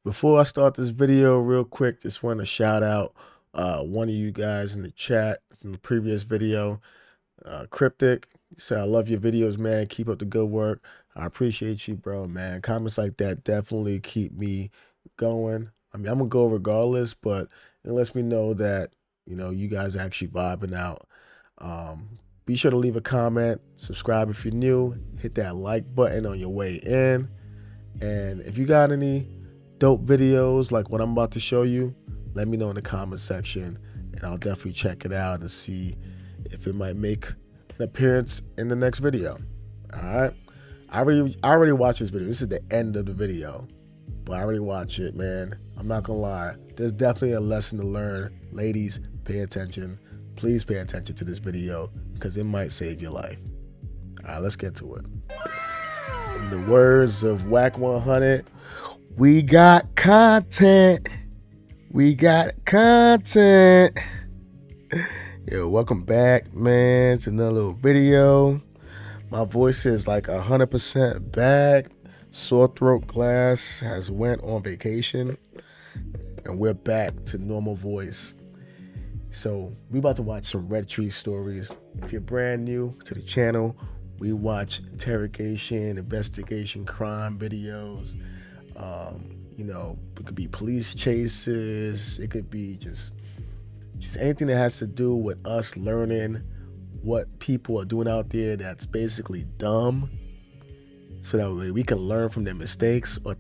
Before I start this video, real quick, just want to shout out one of you guys in the chat from the previous video. Cryptic, you said, I love your videos, man. Keep up the good work. I appreciate you, bro, man. Comments like that definitely keep me going. I mean, I'm gonna go regardless, but it lets me know that, you guys are actually vibing out. Be sure to leave a comment, subscribe if you're new, hit that like button on your way in. And if you got any dope videos like what I'm about to show you, let me know in the comment section and I'll definitely check it out and see if it might make an appearance in the next video. All right. I already watched this video. This is the end of the video, but I already watched it, man. I'm not gonna lie. There's definitely a lesson to learn. Ladies, pay attention. Please pay attention to this video because it might save your life. All right, let's get to it. In the words of Whack 100, we got content. We got content. Yo, welcome back, man, to another little video. My voice is like 100% back. Sore throat glass has went on vacation, and we're back to normal voice. So we about to watch some Red Tree stories. If you're brand new to the channel, we watch interrogation, investigation, crime videos. It could be police chases. It could be just anything that has to do with us learning what people are doing out there that's basically dumb, so that we can learn from their mistakes, or at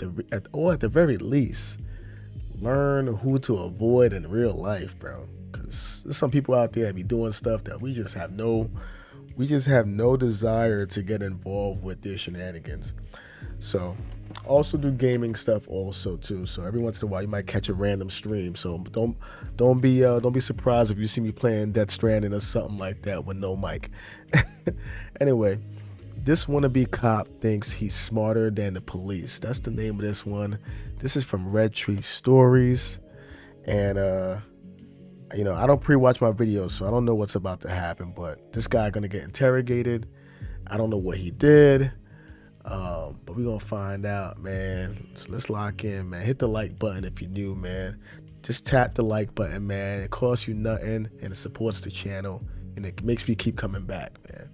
the very least, learn who to avoid in real life, bro. Because there's some people out there that be doing stuff that we just have no desire to get involved with their shenanigans. So also do gaming stuff also too. So every once in a while you might catch a random stream. So don't be surprised if you see me playing Death Stranding or something like that with no mic. Anyway, this wannabe cop thinks he's smarter than the police. That's the name of this one. This is from Red Tree Stories, and I don't pre-watch my videos, so I don't know what's about to happen, but this guy gonna get interrogated. I don't know what he did, but we're gonna find out, man. So let's lock in, man. Hit the like button if you're new, man. Just tap the like button, man. It costs you nothing, and it supports the channel, and it makes me keep coming back, man.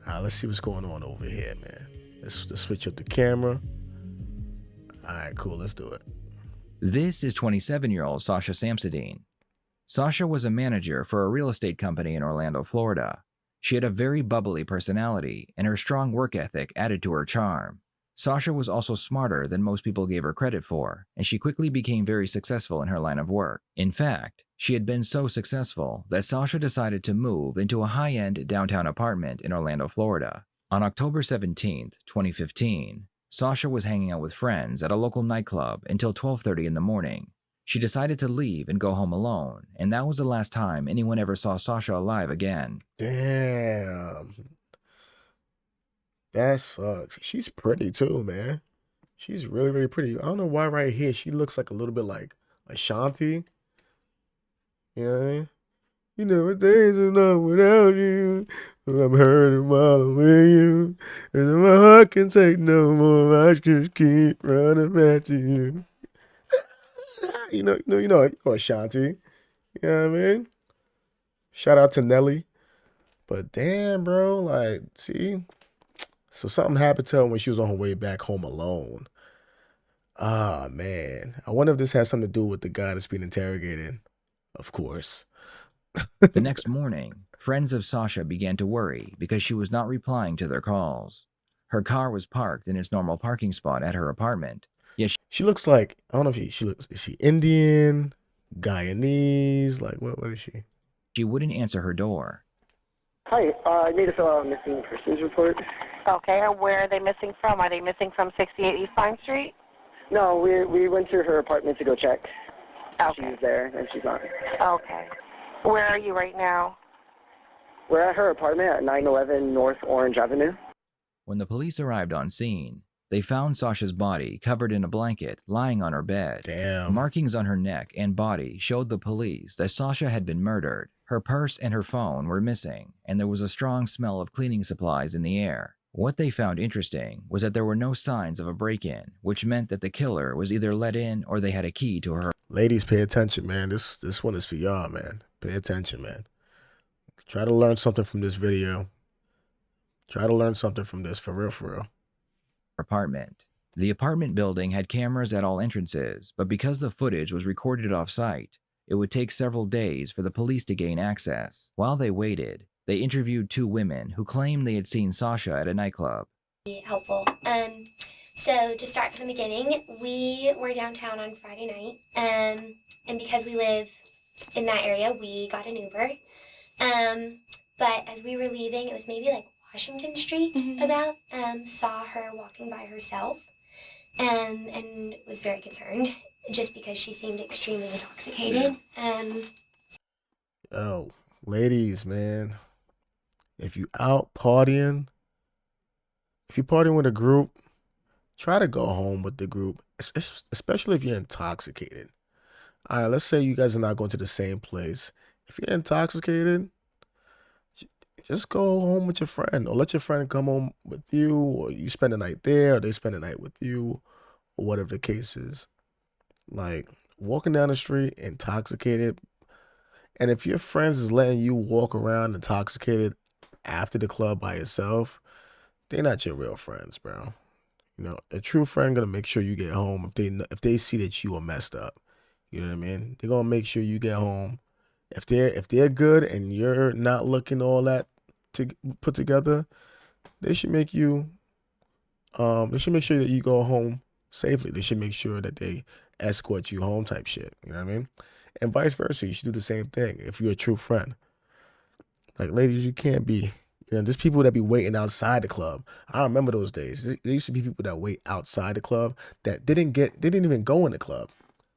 All right, let's see what's going on over here, man. Let's switch up the camera. All right, cool, let's do it. This is 27-year-old Sasha Samsudeen. Sasha was a manager for a real estate company in Orlando, Florida. She had a very bubbly personality, and her strong work ethic added to her charm. Sasha was also smarter than most people gave her credit for, and she quickly became very successful in her line of work. In fact, she had been so successful that Sasha decided to move into a high-end downtown apartment in Orlando, Florida. On October 17, 2015, Sasha was hanging out with friends at a local nightclub until 12:30 in the morning. She decided to leave and go home alone, and that was the last time anyone ever saw Sasha alive again. Damn. That sucks. She's pretty too, man. She's really, really pretty. I don't know why right here she looks like a little bit like Ashanti. You know what I mean? You never days enough without you. I'm hurting while I'm with you. And my heart can take no more. I just keep running back to you. You know Ashanti. You know what I mean? Shout out to Nelly. But damn, bro, like, see? So something happened to her when she was on her way back home alone. Ah, man. I wonder if this has something to do with the guy that's being interrogated. Of course. The next morning, friends of Sasha began to worry because she was not replying to their calls. Her car was parked in its normal parking spot at her apartment. Yet She looks like, I don't know if she looks, is she Indian, Guyanese? Like, what is she? she wouldn't answer her door. Hi, I need to fill out a missing persons report. Okay, and where are they missing from? Are they missing from 68 East Pine Street? No, we went to her apartment to go check. Okay. She's there, and she's not. Okay. Where are you right now? We're at her apartment at 911 North Orange Avenue. When the police arrived on scene, they found Sasha's body covered in a blanket lying on her bed. Damn. Markings on her neck and body showed the police that Sasha had been murdered. Her purse and her phone were missing, and there was a strong smell of cleaning supplies in the air. What they found interesting was that there were no signs of a break-in, which meant that the killer was either let in or they had a key to her. Ladies, pay attention, man. This one is for y'all, man. Pay attention, man. Try to learn something from this video. Try to learn something from this, for real, for real. Apartment. The apartment building had cameras at all entrances, but because the footage was recorded off-site, it would take several days for the police to gain access. While they waited, they interviewed 2 women who claimed they had seen Sasha at a nightclub. Helpful. So to start from the beginning, we were downtown on Friday night, and because we live in that area, we got an Uber. But as we were leaving, it was maybe like Washington Street about, saw her walking by herself, and was very concerned just because she seemed extremely intoxicated. Yo, ladies, man, if you out partying, if you're partying with a group, try to go home with the group, especially if you're intoxicated. All right, let's say you guys are not going to the same place. If you're intoxicated, just go home with your friend, or let your friend come home with you, or you spend the night there, or they spend the night with you, or whatever the case is. Like, walking down the street intoxicated, and if your friends is letting you walk around intoxicated after the club by yourself, they're not your real friends, bro. You know, a true friend gonna make sure you get home if they see that you are messed up. You know what I mean? They're gonna make sure you get home. If they're good and you're not looking all that to put together, they should make you they should make sure that you go home safely. They should make sure that they escort you home type shit. You know what I mean? And vice versa. You should do the same thing if you're a true friend. Like, ladies, you can't be, there's people that be waiting outside the club. I remember those days. There used to be people that wait outside the club that they didn't even go in the club.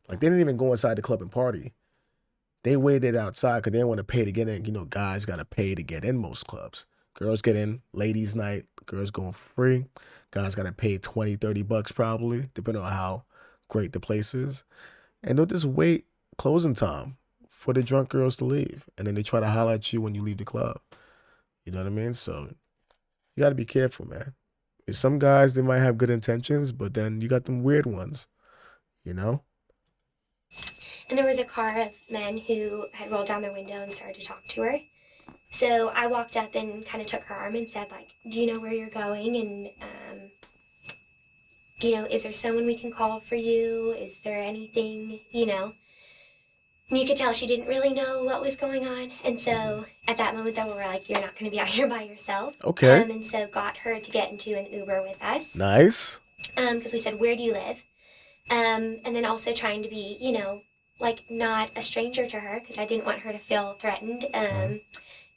Like, they didn't even go inside the club and party. They waited outside because they didn't want to pay to get in. You know, guys got to pay to get in most clubs. Girls get in, ladies' night, girls going for free. Guys got to pay 20, 30 bucks probably, depending on how great the place is. And they'll just wait closing time for the drunk girls to leave. And then they try to holler at you when you leave the club. You know what I mean? So you got to be careful, man. Some guys, they might have good intentions, but then you got them weird ones, you know? And there was a car of men who had rolled down their window and started to talk to her. So I walked up and kind of took her arm and said, like, do you know where you're going? And, is there someone we can call for you? Is there anything, And you could tell she didn't really know what was going on. And so at that moment, though, we were like, you're not going to be out here by yourself. Okay. And so got her to get into an Uber with us. Nice. Because we said, where do you live? And then also trying to be, like not a stranger to her because I didn't want her to feel threatened.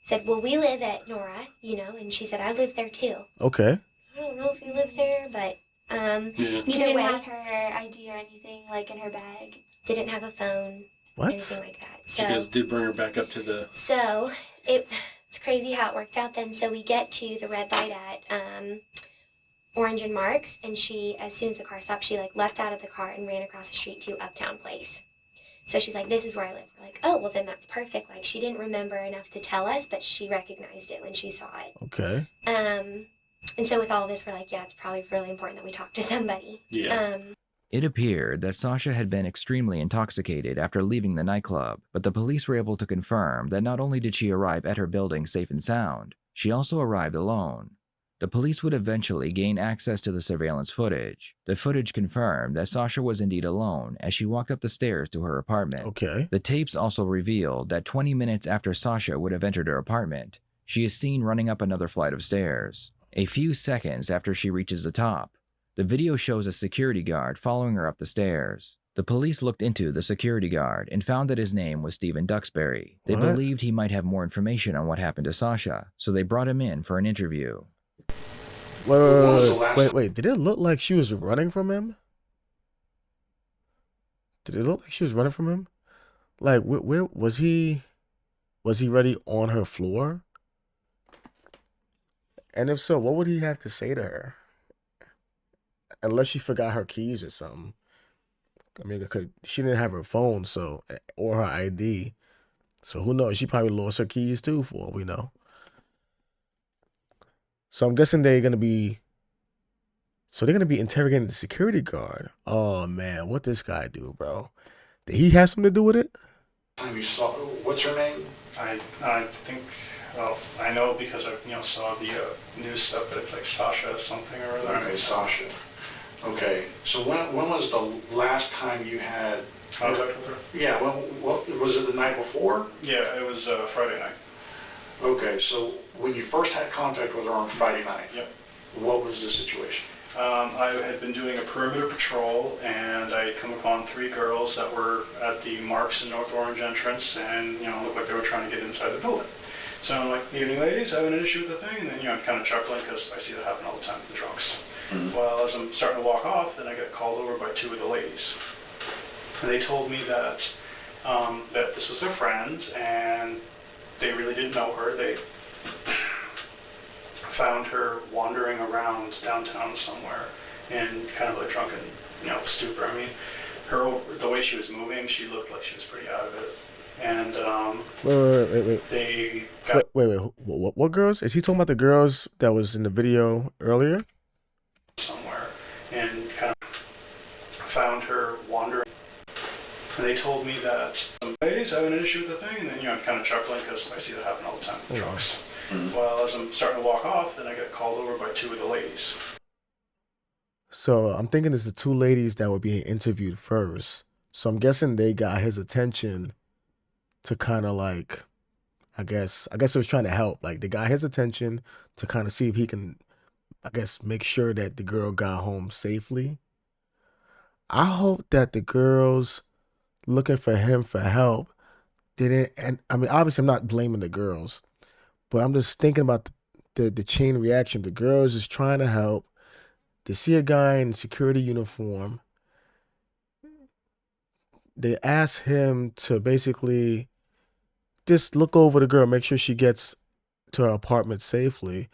Said, well, we live at Nora, and she said, I live there too. Okay. I don't know if you lived there, but She either didn't way, have her ID or anything like in her bag. didn't have a phone, What? anything like that. So you guys did bring her back up to the... So it's crazy how it worked out then. So we get to the red light at Orange and Marks, and she, as soon as the car stopped, she like left out of the car and ran across the street to Uptown Place. So she's like, this is where I live. We're like, oh, well, then that's perfect. Like, she didn't remember enough to tell us, but she recognized it when she saw it. Okay. And so with all this, we're like, yeah, it's probably really important that we talk to somebody. Yeah. It appeared that Sasha had been extremely intoxicated after leaving the nightclub, but the police were able to confirm that not only did she arrive at her building safe and sound, she also arrived alone. The police would eventually gain access to the surveillance footage. The footage confirmed that Sasha was indeed alone as she walked up the stairs to her apartment. Okay. The tapes also revealed that 20 minutes after Sasha would have entered her apartment, she is seen running up another flight of stairs. A few seconds after she reaches the top, the video shows a security guard following her up the stairs. The police looked into the security guard and found that his name was Stephen Duxbury. They What? believed he might have more information on what happened to Sasha, so they brought him in for an interview. Wait. Did it look like she was running from him? Did it look like she was running from him? Like, where was he? Was he ready on her floor? And if so, what would he have to say to her? Unless she forgot her keys or something. I mean, because she didn't have her phone, so, or her ID. So who knows? She probably lost her keys too, for all we know. So I'm guessing they're gonna be. So they're gonna be interrogating the security guard. Oh man, what this guy do, bro? Did he have something to do with it? Time you saw, what's her name? I think, well, I know because I, saw the news stuff that it's like Sasha something or other. Okay, Sasha. Okay, so when was the last time you had contact with her? Yeah, what was it the night before? Yeah, it was Friday night. Okay, so when you first had contact with her on Friday night, yep. What was the situation? I had been doing a perimeter patrol, and I had come upon 3 girls that were at the Marks and North Orange entrance, and, looked like they were trying to get inside the building. So I'm like, evening ladies, having an issue with the thing? And then, I'm kind of chuckling because I see that happen all the time with the drunks. Mm-hmm. Well, as I'm starting to walk off, then I get called over by 2 of the ladies. And they told me that that this was their friend, and they really didn't know her. They found her wandering around downtown somewhere in kind of a drunken, stupor. I mean, the way she was moving, she looked like she was pretty out of it. And Wait. They got Wait. What girls? Is he talking about the girls that was in the video earlier? somewhere and kind of found her wandering. And they told me that some ladies having an issue with the thing, and then, I'm kind of chuckling because I see that happen all the time with drunks. Mm-hmm. Well, as I'm starting to walk off, then I get called over by 2 of the ladies. So I'm thinking it's the 2 ladies that were being interviewed first. So I'm guessing they got his attention to kind of like, I guess it was trying to help. Like they got his attention to kind of see if he can, I guess, make sure that the girl got home safely. I hope that the girls looking for him for help didn't, and I mean, obviously I'm not blaming the girls, but I'm just thinking about the chain reaction. The girls is trying to help. They see a guy in security uniform. They ask him to basically just look over the girl, make sure she gets to her apartment safely.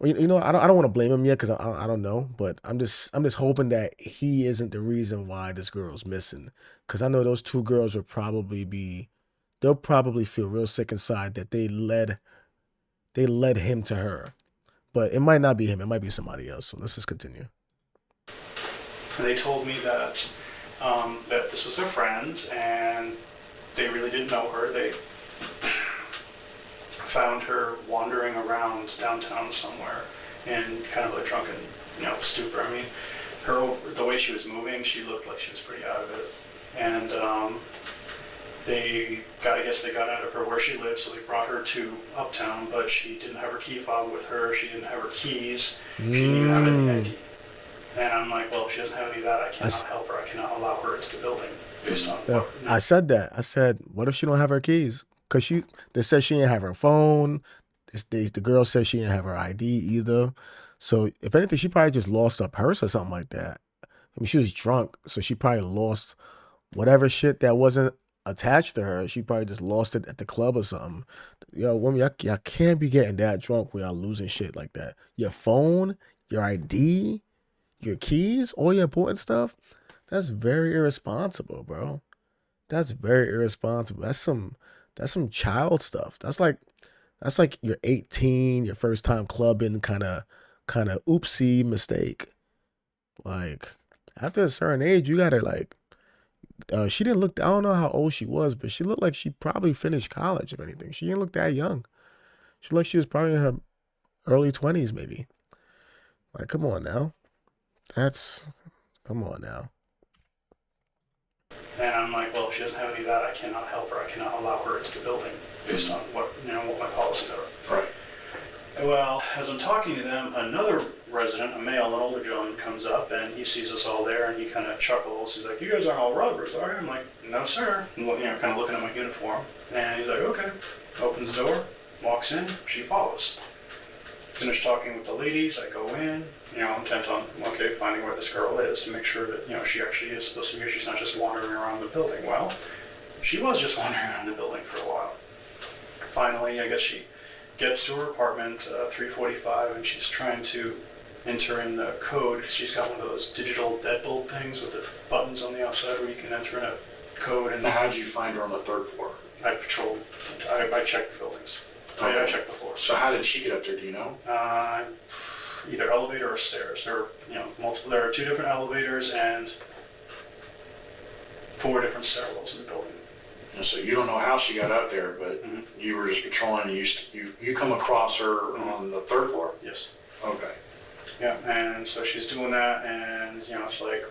I don't want to blame him yet because I don't know, but I'm just hoping that he isn't the reason why this girl's missing. Because I know those 2 girls they'll probably feel real sick inside that they led him to her. But it might not be him. It might be somebody else. So let's just continue. And they told me that that this was their friend, and they really didn't know her. They found her wandering around downtown somewhere in kind of a drunken, stupor. I mean, the way she was moving, she looked like she was pretty out of it. And I guess they got out of her where she lived, so they brought her to Uptown, but she didn't have her key fob with her. She didn't have her keys. She didn't even have any ID. And I'm like, well, if she doesn't have any of that, I cannot help her. I cannot allow her into the building based on what. I said that. I said, what if she don't have her keys? Because they said she didn't have her phone. The girl said she didn't have her ID either. So if anything, she probably just lost her purse or something like that. I mean, she was drunk, so she probably lost whatever shit that wasn't attached to her. She probably just lost it at the club or something. Yo, women, y'all can't be getting that drunk without losing shit like that. Your phone, your ID, your keys, all your important stuff. That's very irresponsible, bro. That's very irresponsible. That's some child stuff. That's like you're 18, your first time clubbing, kind of oopsie mistake. Like after a certain age, you gotta like. She didn't look. I don't know how old she was, but she looked like she probably finished college. If anything, she didn't look that young. She looked like she was probably in her early 20s, maybe. Like, come on now. Come on now. And I'm like, well, if she doesn't have any of that, I cannot help her. I cannot allow her into the building based on what my policies are. Right. Well, as I'm talking to them, another resident, a male, an older gentleman, comes up and he sees us all there and he kind of chuckles. He's like, "You guys aren't all robbers, are you?" I'm like, "No, sir." And kind of looking at my uniform. And he's like, "Okay." Opens the door, walks in, she follows. Finish talking with the ladies, I go in, intent on, finding where this girl is to make sure that, she actually is supposed to be here. She's not just wandering around the building. Well, she was just wandering around the building for a while. Finally, I guess she gets to her apartment, 3:45, and she's trying to enter in the code. She's got one of those digital deadbolt things with the buttons on the outside where you can enter in a code. And how did you find her on the 3rd floor? I checked the buildings. I checked the floors. So how did she get up there, do you know? Either elevator or stairs. There are, multiple, there are 2 different elevators and 4 different stairwells in the building. And so you don't know how she got up there, but you were just patrolling and you come across her on the 3rd floor? Yes. Okay. Yeah, and so she's doing that, and, it's like,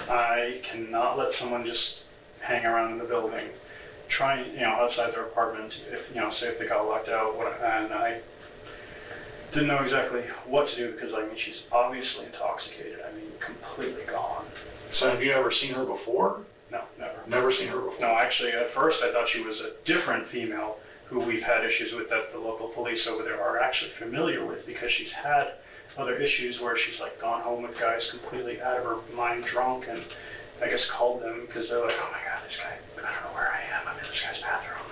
I cannot let someone just hang around in the building, trying, outside their apartment, if, say if they got locked out, and I didn't know exactly what to do because, she's obviously intoxicated. Completely gone. So have you ever seen her before? No, never. Never seen her before? No, actually, at first I thought she was a different female who we've had issues with that the local police over there are actually familiar with because she's had other issues where she's gone home with guys completely out of her mind drunk and I guess called them because they're like, oh my God, this guy, I don't know where I am. I'm in this guy's bathroom.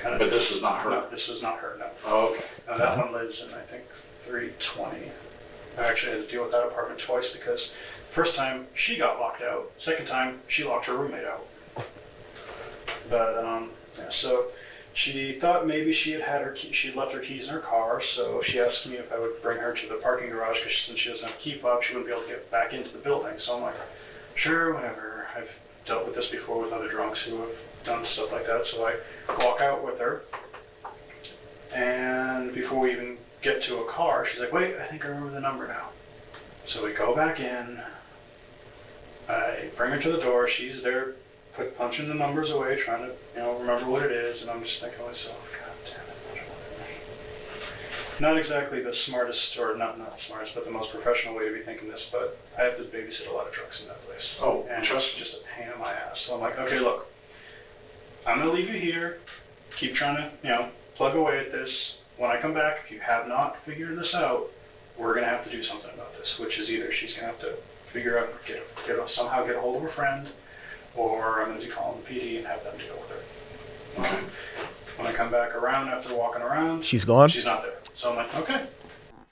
But this is not her? No, this is not her, no. Oh, okay. Now that one lives in, I think, 320. I actually had to deal with that apartment twice because first time she got locked out, second time she locked her roommate out. But, yeah, so she thought maybe she had left her keys in her car, so she asked me if I would bring her to the parking garage because since she doesn't have a key fob, she wouldn't be able to get back into the building. So I'm like, sure, whatever. I've dealt with this before with other drunks who have done stuff like that. So I walk out with her, and before we even get to a car, she's like, wait, I think I remember the number now. So we go back in, I bring her to the door, she's there punching the numbers away, trying to, remember what it is, and I'm just thinking to myself, God damn it. Not exactly the smartest, or not the smartest, but the most professional way to be thinking this, but I have to babysit a lot of trucks in that place. Oh, and it's just a pain in my ass. So I'm like, okay, look, I'm going to leave you here, keep trying to, plug away at this. When I come back, if you have not figured this out, we're going to have to do something about this, which is either she's going to have to figure out, somehow get a hold of her friend, or I'm going to be calling the PD and have them deal with her. When I come back around after walking around, she's gone? She's not there. So I'm like, okay.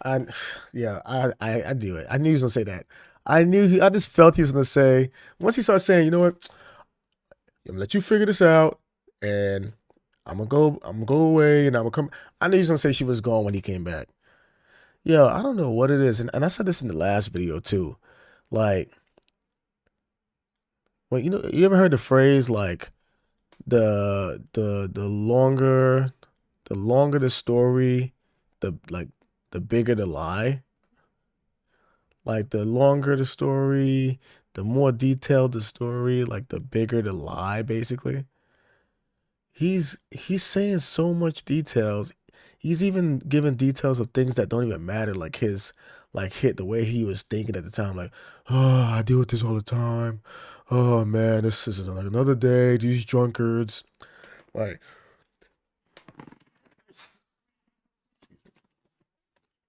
I do it. I knew he was going to say that. I just felt he was going to say, once he started saying, you know what, I'm going to let you figure this out, and I'm going to go away, and I'm going to come. I knew he was going to say she was gone when he came back. Yo, I don't know what it is. And I said this in the last video too. Like, well, you ever heard the phrase like the longer the story, the bigger the lie? Like the longer the story, the more detailed the story, like the bigger the lie, basically. He's saying so much details. He's even giving details of things that don't even matter, like the way he was thinking at the time, like, oh, I deal with this all the time. Oh man, this is like another day, these drunkards. Like,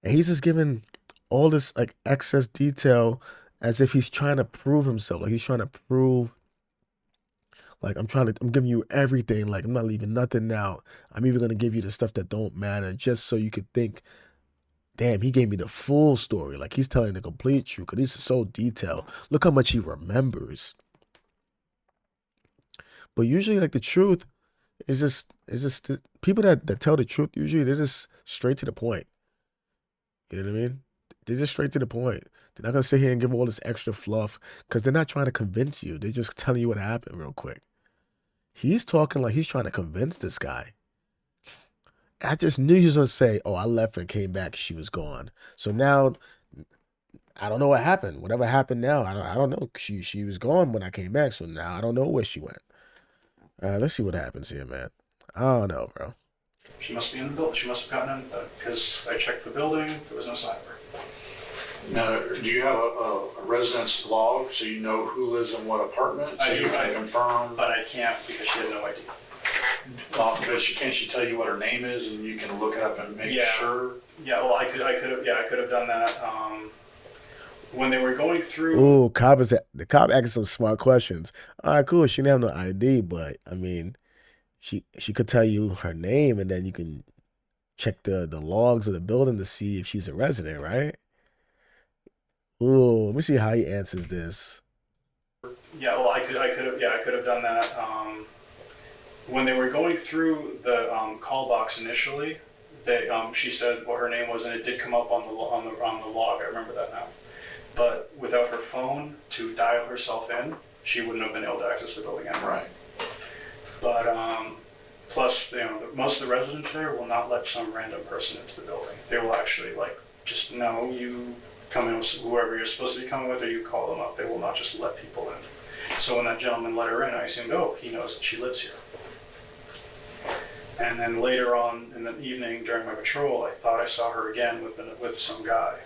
and he's just giving all this like excess detail as if he's trying to prove himself. Like he's trying to prove, like, I'm giving you everything. Like, I'm not leaving nothing out. I'm even gonna give you the stuff that don't matter, just so you could think, damn, he gave me the full story. Like he's telling the complete truth, because he's so detailed. Look how much he remembers. But usually, like, the truth is just people that tell the truth, usually they're just straight to the point. You know what I mean? They're just straight to the point. They're not gonna sit here and give all this extra fluff because they're not trying to convince you. They're just telling you what happened real quick. He's talking like he's trying to convince this guy. I just knew he was gonna say, "Oh, I left and came back. She was gone." So now, I don't know what happened. Whatever happened now, I don't know. She was gone when I came back. So now I don't know where she went. Let's see what happens here, man. I don't know, bro. She must be in the building. She must have gotten in because I checked the building. There was no sign of her. Now, do you have a residence log so you know who lives in what apartment? So I can confirm. But I can't because she had no idea. But can't she tell you what her name is and you can look it up and make sure? Yeah, well, I could have done that. When they were going through. Oh, the cop asking some smart questions. All right, cool. She didn't have no ID, but I mean, she could tell you her name, and then you can check the logs of the building to see if she's a resident, right? Ooh, let me see how he answers this. Yeah, well, I could have done that. when they were going through the call box initially, she said what her name was, and it did come up on the log. I remember that now. But without her phone to dial herself in, she wouldn't have been able to access the building anyway. Right. But plus, most of the residents there will not let some random person into the building. They will actually just know you come in with whoever you're supposed to be coming with, or you call them up. They will not just let people in. So when that gentleman let her in, I assumed, oh, he knows that she lives here. And then later on in the evening during my patrol, I thought I saw her again with some guy.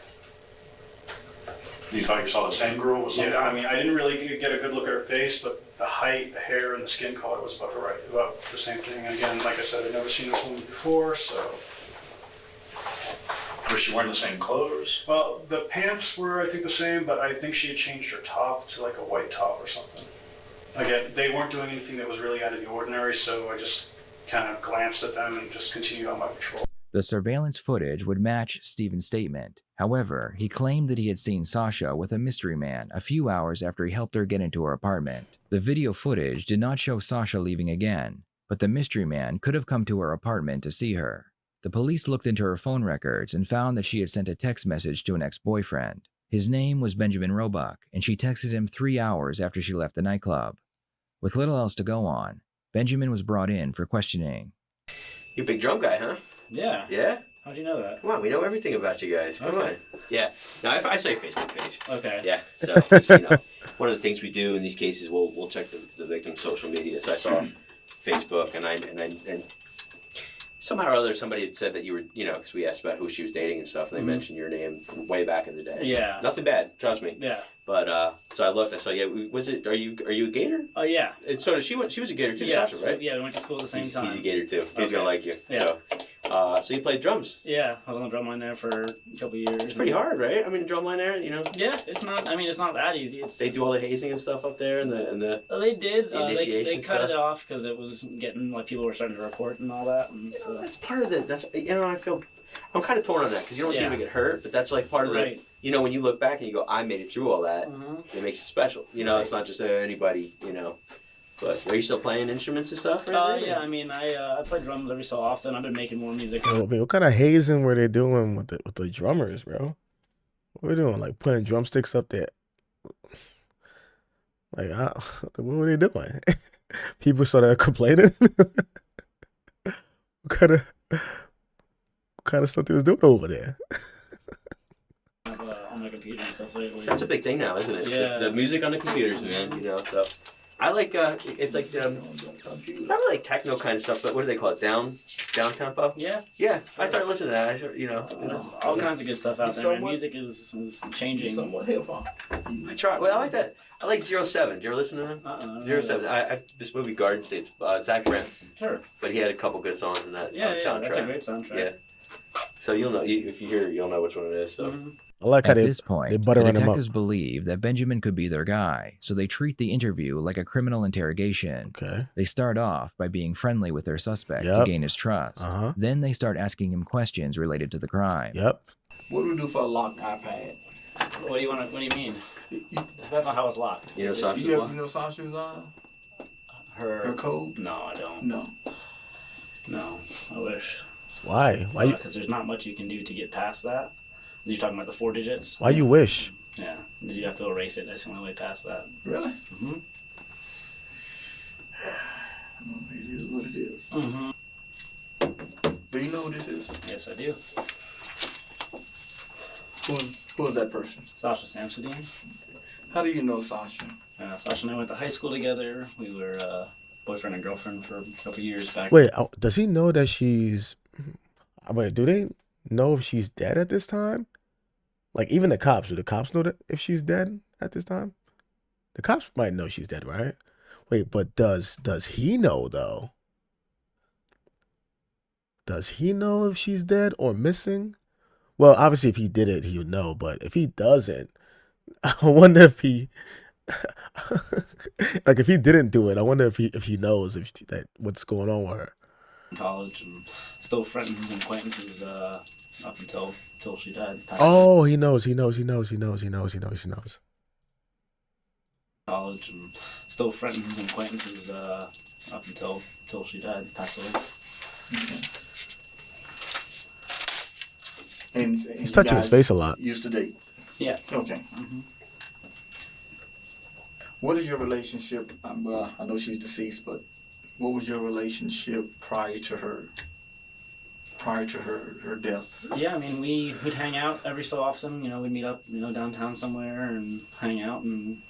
You thought you saw the same girl with some guy? Yeah, I mean, I didn't really get a good look at her face, but the height, the hair, and the skin color was about the same thing. And again, like I said, I'd never seen this woman before, so. Was she wearing the same clothes? Well, the pants were, I think, the same, but I think she had changed her top to like a white top or something. Again, they weren't doing anything that was really out of the ordinary, so I just kind of glanced at them and just continued on my patrol. The surveillance footage would match Stephen's statement. However, he claimed that he had seen Sasha with a mystery man a few hours after he helped her get into her apartment. The video footage did not show Sasha leaving again, but the mystery man could have come to her apartment to see her. The police looked into her phone records and found that she had sent a text message to an ex-boyfriend. His name was Benjamin Roebuck, and she texted him 3 hours after she left the nightclub. With little else to go on, Benjamin was brought in for questioning. You're a big drum guy, huh? Yeah. Yeah? How'd you know that? Come on, we know everything about you guys. Come on. Yeah. No, I saw your Facebook page. Okay. Yeah. So, one of the things we do in these cases, we'll check the victim's social media. So I saw Facebook, and somehow or other somebody had said that you were, because we asked about who she was dating and stuff, and they mentioned your name from way back in the day. Yeah. Nothing bad, trust me. Yeah. But so I looked. I saw. Yeah. Are you a Gator? Oh yeah. And so she was a Gator too, yes. Sasha, right? Yeah, we went to school at the same time. He's a Gator too. He's Okay. gonna like you. Yeah. So you played drums. Yeah, I was on the drum line there for a couple years. It's pretty hard, right? I mean, drum line there, Yeah, it's not. I mean, it's not that easy. They do all the hazing and stuff up there, and the. They did. Initiation they cut stuff. it off because it was getting people were starting to report and all that. And so. That's part of it. I'm kind of torn on that because you don't see them get hurt, but that's like part of right. When you look back and you go, I made it through all that. It makes it special. It's not just anybody. But are you still playing instruments and stuff? Yeah, I mean, I play drums every so often. I've been making more music. Yo, man, what kind of hazing were they doing with the drummers, bro? What were they doing? Like putting drumsticks up there? Like, what were they doing? People started complaining. What kind of stuff they was doing over there? On my computer and stuff lately. That's a big thing now, isn't it? Yeah. The music on the computers, man. So I like it's like probably like techno kind of stuff, but what do they call it? Down tempo. Yeah. Yeah, I started listening to that. All kinds of good stuff out there. Music is changing. Somewhat hip hop. I try. Well, I like that. I like 07. Did you ever listen to them? 07. This movie Garden State. Zach Brent. Sure. But he had a couple good songs in that soundtrack. That's a great soundtrack. Yeah. So you'll know if you hear, you'll know which one it is. So. I like how At this point, they the butter him up. detectives believe that Benjamin could be their guy, so they treat the interview like a criminal interrogation. Okay. They start off by being friendly with their suspect to gain his trust. Then they start asking him questions related to the crime. Yep. What do we do for a locked iPad? What do you mean? Depends on how it's locked. You know Sasha's her code? No, I don't. No, I wish. Why? Because there's not much you can do to get past that. You're talking about the 4 digits? Why you wish? Yeah, you have to erase it. That's the only way past that. Really? It is what it is. Do you know who this is? Yes, I do. Who is that person? Sasha Samsudeen. How do you know Sasha? Sasha and I went to high school together. We were boyfriend and girlfriend for a couple years back. Wait, does he know that she's... Wait, do they know if she's dead at this time? Like, even the cops, do the cops know that if she's dead at this time? The cops might know she's dead, right? Wait, but does he know, though? Does he know if she's dead or missing? Well, obviously, if he did it, he would know. But if he doesn't, I wonder if he... like, if he didn't do it, I wonder if he knows what's going on with her. College and still friends and acquaintances up until she died. Oh, he knows. college and still friends and acquaintances up until she died, passed away. And He's you touching his guys face a lot. used to date? Yeah. Okay. What is your relationship? Well, I know she's deceased, but what was your relationship prior to her death? Yeah, I mean, we'd hang out every so often. You know, we'd meet up, downtown somewhere and hang out and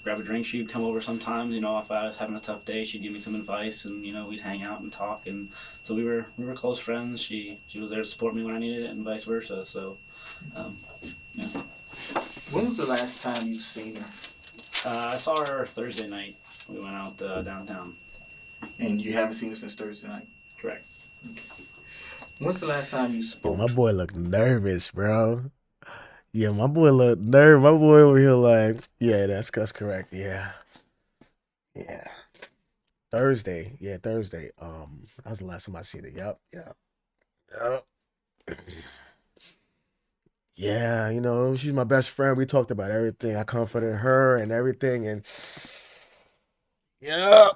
grab a drink. She'd come over sometimes. You know, if I was having a tough day, she'd give me some advice, and we'd hang out and talk. And so we were close friends. She was there to support me when I needed it, and vice versa. So, yeah. When was the last time you seen her? I saw her Thursday night. We went out downtown. And you haven't seen her since Thursday night? Correct. Okay. When's the last time you spoke? My boy looked nervous, bro. Yeah, my boy looked nervous. My boy over here like, yeah, that's correct. Yeah. Thursday. Yeah, Thursday. That was the last time I seen it. Yep. Yeah, she's my best friend. We talked about everything. I comforted her and everything, and yeah,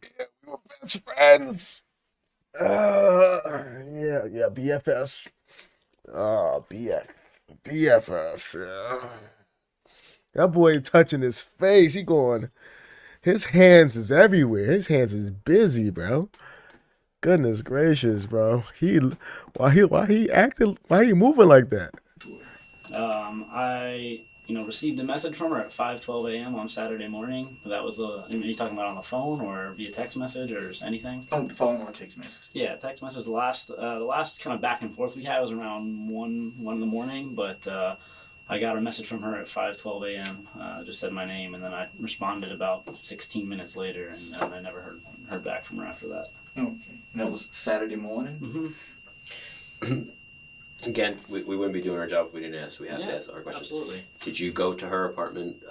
we were best friends. Yeah, BFS. BFS. Yeah. That boy touching his face. His hands is everywhere. His hands is busy, bro. Goodness gracious, bro. Why he moving like that? I received a message from her at 5:12 a.m. on Saturday morning. That was are you talking about on the phone or via text message or anything? On the phone or text message? Yeah, text message. The last kind of back and forth we had was around 1 in the morning, but I got a message from her at 5:12 a.m. Just said my name, and then I responded about 16 minutes later, and I never heard back from her after that. Okay. And that was Saturday morning? Mm-hmm. Again, we wouldn't be doing our job if we didn't ask. We have to ask our questions. Absolutely. Did you go to her apartment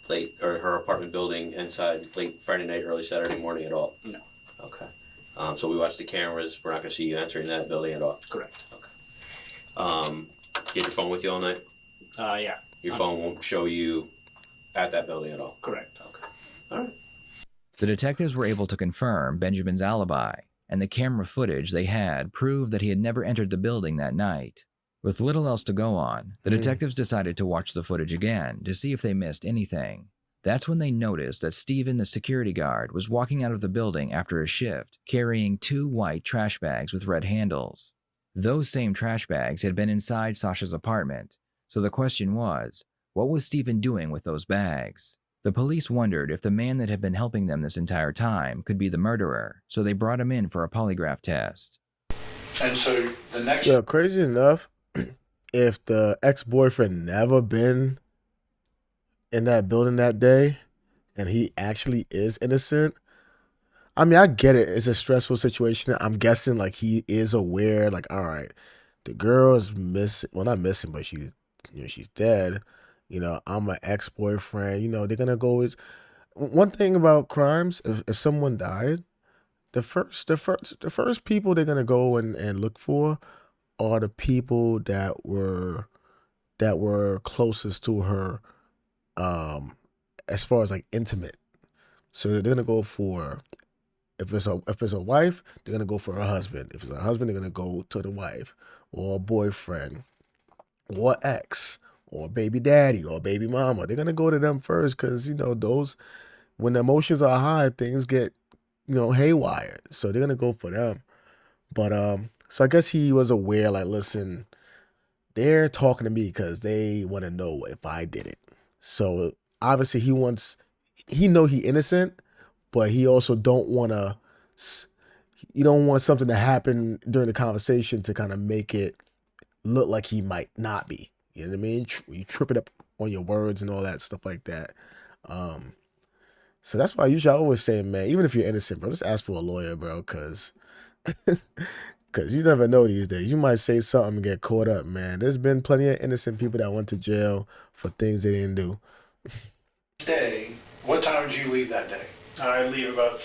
late, or her apartment building inside late Friday night, early Saturday morning at all? No. Okay. So we watched the cameras. We're not going to see you entering that building at all? Correct. Okay. You had your phone with you all night? Yeah. Your phone won't show you at that building at all? Correct. Okay. All right. The detectives were able to confirm Benjamin's alibi, and the camera footage they had proved that he had never entered the building that night. With little else to go on, the detectives decided to watch the footage again to see if they missed anything. That's when they noticed that Steven, the security guard, was walking out of the building after his shift, carrying 2 white trash bags with red handles. Those same trash bags had been inside Sasha's apartment, so the question was, what was Steven doing with those bags? The police wondered if the man that had been helping them this entire time could be the murderer, so they brought him in for a polygraph test. And so the next... Yeah, crazy enough, if the ex-boyfriend never been in that building that day, and he actually is innocent, I mean, I get it. It's a stressful situation. I'm guessing, like, he is aware, like, all right, the girl is missing. Well, not missing, but she's dead. I'm an ex-boyfriend. They're gonna go with one thing about crimes. If someone died, the first people they're gonna go and look for are the people that were closest to her, as far as like intimate. So they're gonna go for, if it's a wife, they're gonna go for her husband. If it's a husband, they're gonna go to the wife or a boyfriend or ex or baby daddy or baby mama. They're gonna go to them first because those, when the emotions are high, things get haywire. So they're gonna go for them. But so I guess he was aware, like, listen, they're talking to me because they want to know if I did it. So obviously he know he innocent, but he also don't want something to happen during the conversation to kind of make it look like he might not be. You know what I mean? You trip it up on your words and all that stuff like that. So that's why I always say, man, even if you're innocent, bro, just ask for a lawyer, bro, because you never know these days. You might say something and get caught up, man. There's been plenty of innocent people that went to jail for things they didn't do. Day, what time did you leave that day? I leave about,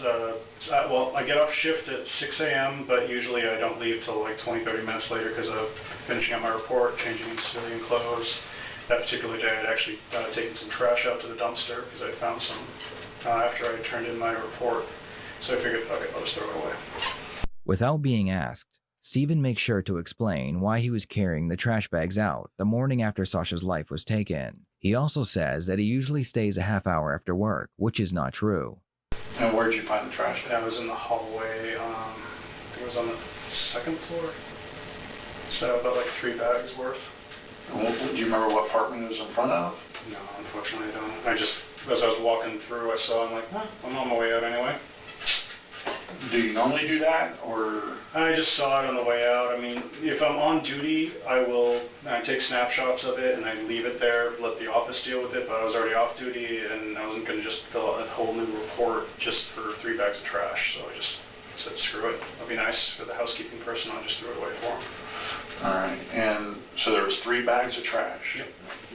I get off shift at 6 a.m., but usually I don't leave till like 20, 30 minutes later because of finishing up my report, changing into civilian clothes. that particular day I'd actually taken some trash out to the dumpster because I found some after I turned in my report. So I figured, okay, I'll just throw it away. Without being asked, Stephen makes sure to explain why he was carrying the trash bags out the morning after Sasha's life was taken. He also says that he usually stays a half hour after work, which is not true. And where did you find the trash? That was in the hallway. I think it was on the second floor. So about like 3 bags worth. Do you remember what apartment it was in front of? No, unfortunately I don't. I just, as I was walking through, I saw, I'm like, I'm on my way out anyway. Do you normally do that, or? I just saw it on the way out. I mean, if I'm on duty, I take snapshots of it and I leave it there, let the office deal with it, but I was already off duty and I wasn't going to just fill out a whole new report just for 3 bags of trash, so I just said, screw it. It'll be nice for the housekeeping person, I'll just throw it away for them. All right, and so there was 3 bags of trash? Yep.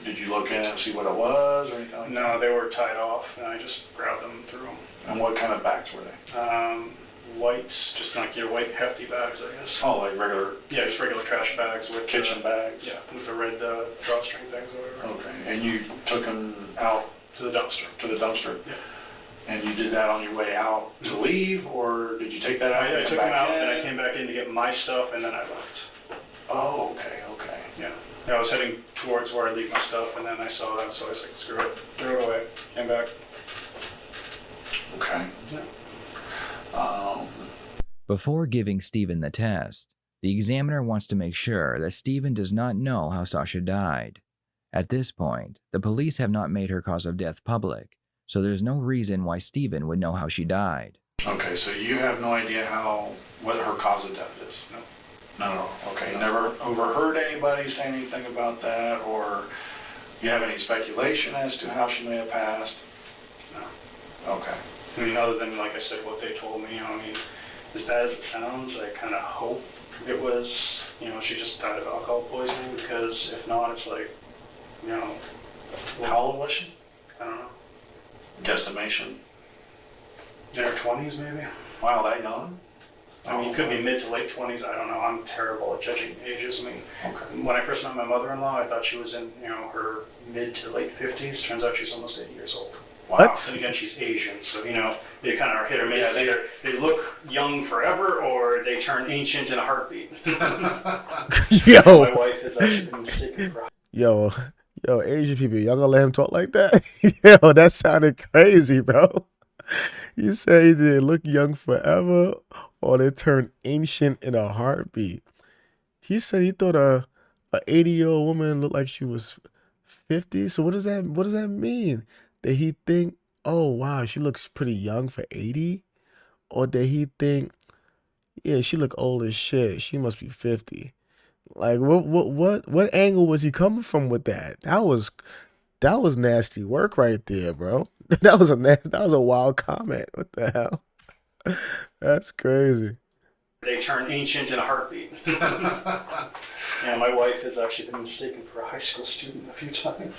Did you look in and see what it was or anything like that? No, they were tied off and I just grabbed them and threw them. And what kind of bags were they? White, just like your white hefty bags, I guess. Oh, like regular? Yeah, just regular trash bags with kitchen bags. Yeah, with the red drawstring things or whatever. Okay, and you took them out to the dumpster? To the dumpster? Yeah. And you did that on your way out to leave, or did you take that out? I took them out, and I came back in to get my stuff, and then I left. Oh, okay. Yeah. I was heading towards where I leave my stuff, and then I saw that, so I was like, screw it, threw it away, came back. Okay. Yeah. Before giving Stephen the test, the examiner wants to make sure that Stephen does not know how Sasha died. At this point, the police have not made her cause of death public, so there's no reason why Stephen would know how she died. Okay, so you have no idea what her cause of death is? No. No. Okay, never overheard anybody say anything about that, or you have any speculation as to how she may have passed? No. Okay. I mean, other than, like I said, what they told me, I mean, as bad as it sounds, I kind of hope it was, she just died of alcohol poisoning, because if not, it's like, how old was she? I don't know. Guesstimation? In her 20s, maybe? Wow, that young? I mean, it could be mid to late 20s, I don't know. I'm terrible at judging ages. I mean, when I first met my mother-in-law, I thought she was in, her mid to late 50s. Turns out she's almost 80 years old. Wow. What? And again, she's Asian, so, they kind of are hit or miss. Yeah, they look young forever, or they turn ancient in a heartbeat. Yo. My wife has actually been mistaken for... Yo, Asian people, y'all gonna let him talk like that? Yo, that sounded crazy, bro. You say they look young forever, or they turn ancient in a heartbeat. He said he thought a 80-year-old woman looked like she was 50. So what does that mean? Did he think, oh wow, she looks pretty young for 80? Or did he think, yeah, she look old as shit, she must be 50? Like what angle was he coming from with that? That was nasty work right there, bro. That was a wild comment. What the hell? That's crazy. They turn ancient in a heartbeat. Yeah, my wife has actually been mistaken for a high school student a few times.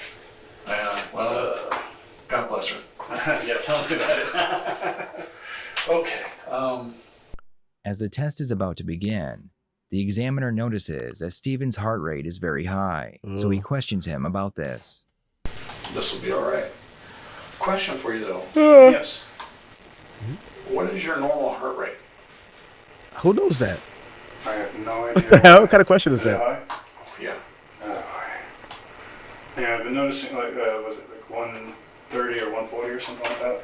Yeah, well, God bless her. Yeah, tell me about it. Okay. As the test is about to begin, the examiner notices that Stephen's heart rate is very high, so he questions him about this. This will be all right. Question for you, though. Yes. What is your normal heart rate? Who knows that? I have no idea. What the hell? What kind of question is that? Yeah. Yeah, I've been noticing, was it like 130 or 140 or something like that?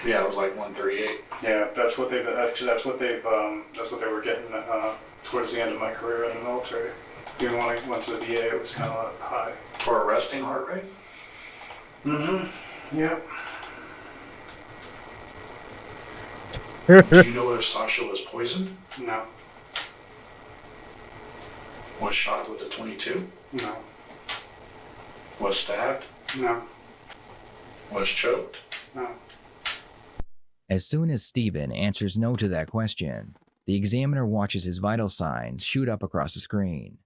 Yeah, it was like 138. Yeah, that's what they were getting towards the end of my career in the military. Even when I went to the VA, it was kind of high. For a resting heart rate? Mm-hmm. Yep. Do you know if Sasha was poisoned? No. Was shot with a .22? No. Was stabbed? No. Was choked? No. As soon as Stephen answers no to that question, the examiner watches his vital signs shoot up across the screen.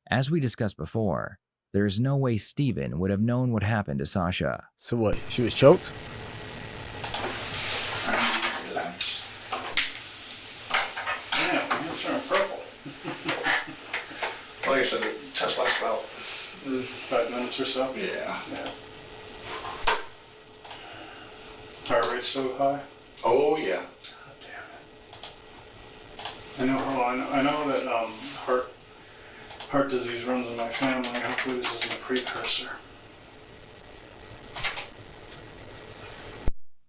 As we discussed before, there is no way Stephen would have known what happened to Sasha. So what? She was choked? Relax. Yeah, you're turning purple. Like I said, the test lasts about 5 minutes or so? Yeah. Heart rate so high? Oh, yeah. God damn it. I know that heart disease runs in my family. Hopefully this isn't a precursor.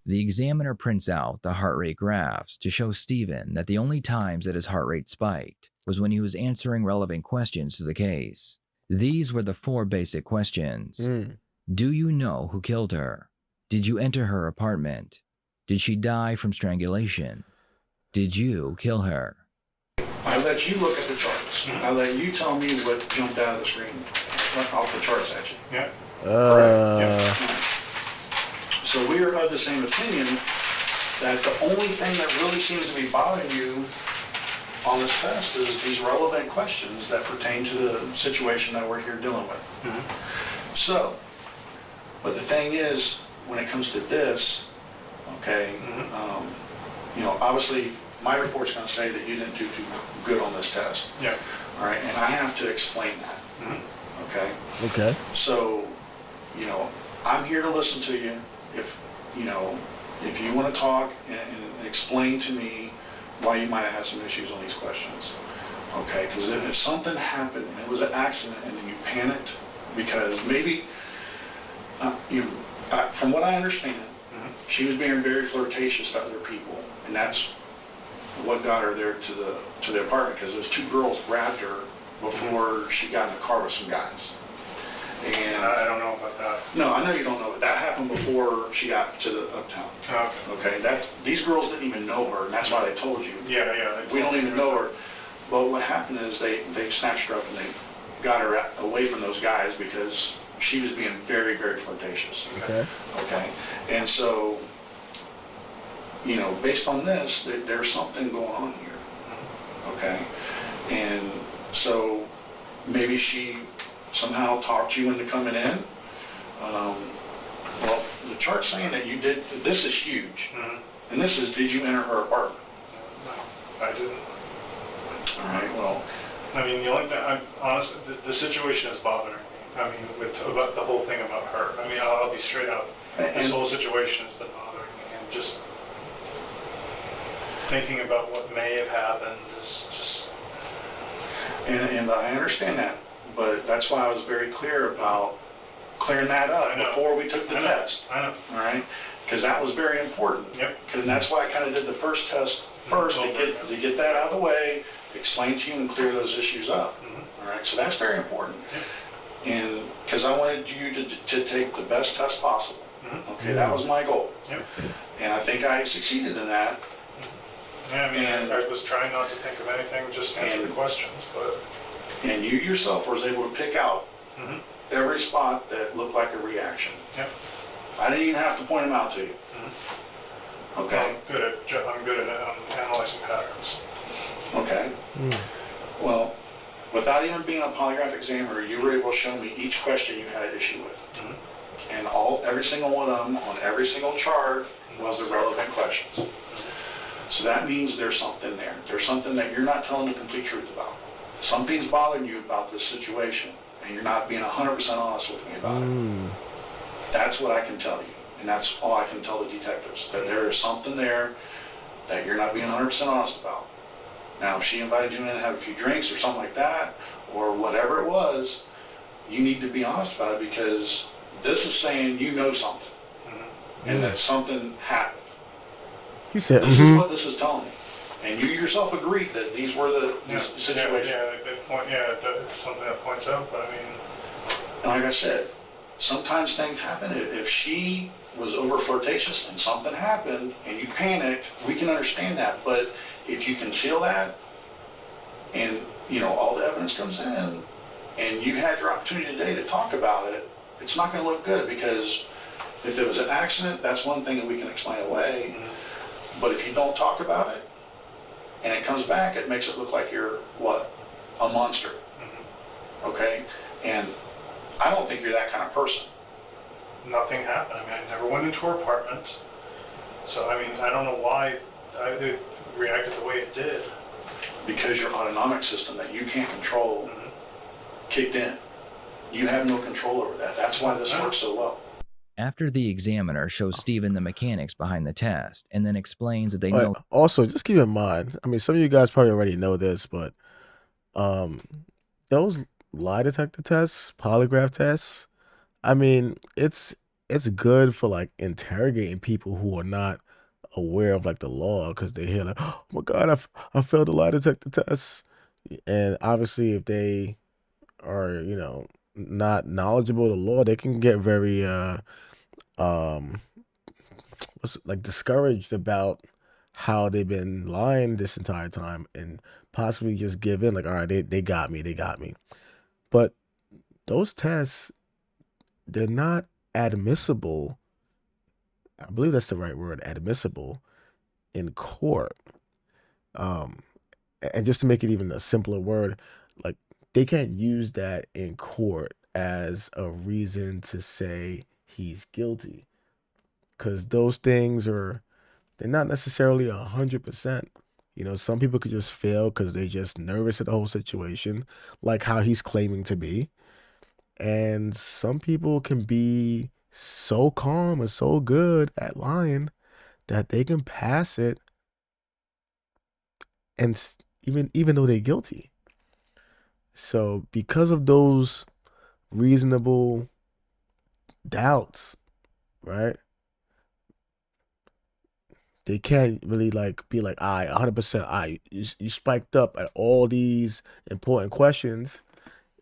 The examiner prints out the heart rate graphs to show Stephen that the only times that his heart rate spiked was when he was answering relevant questions to the case. These were the 4 basic questions. Do you know who killed her? Did you enter her apartment? Did she die from strangulation? Did you kill her? I let you look at the charts. I let you tell me what jumped out of the screen off the charts at you. Yeah. Correct. Yeah. So we are of the same opinion that the only thing that really seems to be bothering you on this test is these relevant questions that pertain to the situation that we're here dealing with. So, but the thing is, when it comes to this, okay, obviously my report's going to say that you didn't do too good on this test. Yeah. All right, and I have to explain that. Okay. Okay. So, I'm here to listen to you. If you want to talk and explain to me why you might have had some issues on these questions. Okay, because if something happened and it was an accident and then you panicked because maybe, from what I understand, she was being very flirtatious to other people, and that's what got her there to the apartment, because those 2 girls grabbed her before she got in the car with some guys. And I don't know about that. No, I know you don't know, but that happened before she got to the uptown. Okay, these girls didn't even know her, and that's why they told you. Yeah. We don't even know her. But what happened is they snatched her up and they got her away from those guys because she was being very, very flirtatious. Okay. And so, based on this, there's something going on here. Okay. And so maybe she somehow talked you into coming in. Well, the chart's saying that you did. This is huge. And this is, did you enter her apartment? No, I didn't. All right, well, I mean, the only thing, honestly, the situation is bothering me. I mean, about the whole thing about her. I mean, I'll be straight up. This whole situation has been bothering me, and just thinking about what may have happened is just... And I understand that, but that's why I was very clear about clearing that up before we took the test. I know. All right? Because that was very important. Yep. And that's why I kind of did the first test first to get that out of the way, explain to you and clear those issues up. All right? So that's very important. And because I wanted you to take the best test possible. Okay, that was my goal. Yep. And I think I succeeded in that. Yeah, I mean, I was trying not to think of anything, just answer the questions, but... And you yourself was able to pick out every spot that looked like a reaction. Yep. I didn't even have to point them out to you. Okay. I'm good at analyzing patterns. Okay. Well, without even being a polygraph examiner, you were able to show me each question you had an issue with. And every single one of them, on every single chart, was the relevant questions. So that means there's something there. There's something that you're not telling the complete truth about. Something's bothering you about this situation, and you're not being 100% honest with me about it. That's what I can tell you, and that's all I can tell the detectives, that there is something there that you're not being 100% honest about. Now, if she invited you in to have a few drinks or something like that, or whatever it was, you need to be honest about it, because this is saying you know something, and that something happened. He said, this is what this is telling me. And you yourself agreed that these were the situations. It's something that points out, but I mean... And like I said, sometimes things happen. If she was over flirtatious and something happened and you panicked, we can understand that. But if you conceal that and, all the evidence comes in and you had your opportunity today to talk about it, it's not going to look good, because if it was an accident, that's one thing that we can explain away. But if you don't talk about it, and it comes back, it makes it look like you're, what? A monster. Okay? And I don't think you're that kind of person. Nothing happened. I mean, I never went into her apartment. So, I mean, I don't know why it reacted the way it did. Because your autonomic system that you can't control kicked in. You have no control over that. That's why this works so well. After the examiner shows Steven the mechanics behind the test and then explains that they know. Also, just keep in mind, I mean, some of you guys probably already know this, but those lie detector tests, polygraph tests, I mean, it's good for like interrogating people who are not aware of like the law, because they hear like, oh my God, I failed the lie detector test. And obviously if they are, not knowledgeable of the law, they can get very um like discouraged about how they've been lying this entire time, and possibly just give in, like, all right, they got me, but those tests, they're not admissible. I believe that's the right word, admissible, in court. um and just to make it even a simpler word, like, they can't use that in court as a reason to say he's guilty, because those things they're not necessarily 100%. Some people could just fail because they're just nervous at the whole situation, like how he's claiming to be. And some people can be so calm and so good at lying that they can pass it, and even though they're guilty. So because of those reasonable doubts, right? They can't really like be like, I 100%, you spiked up at all these important questions,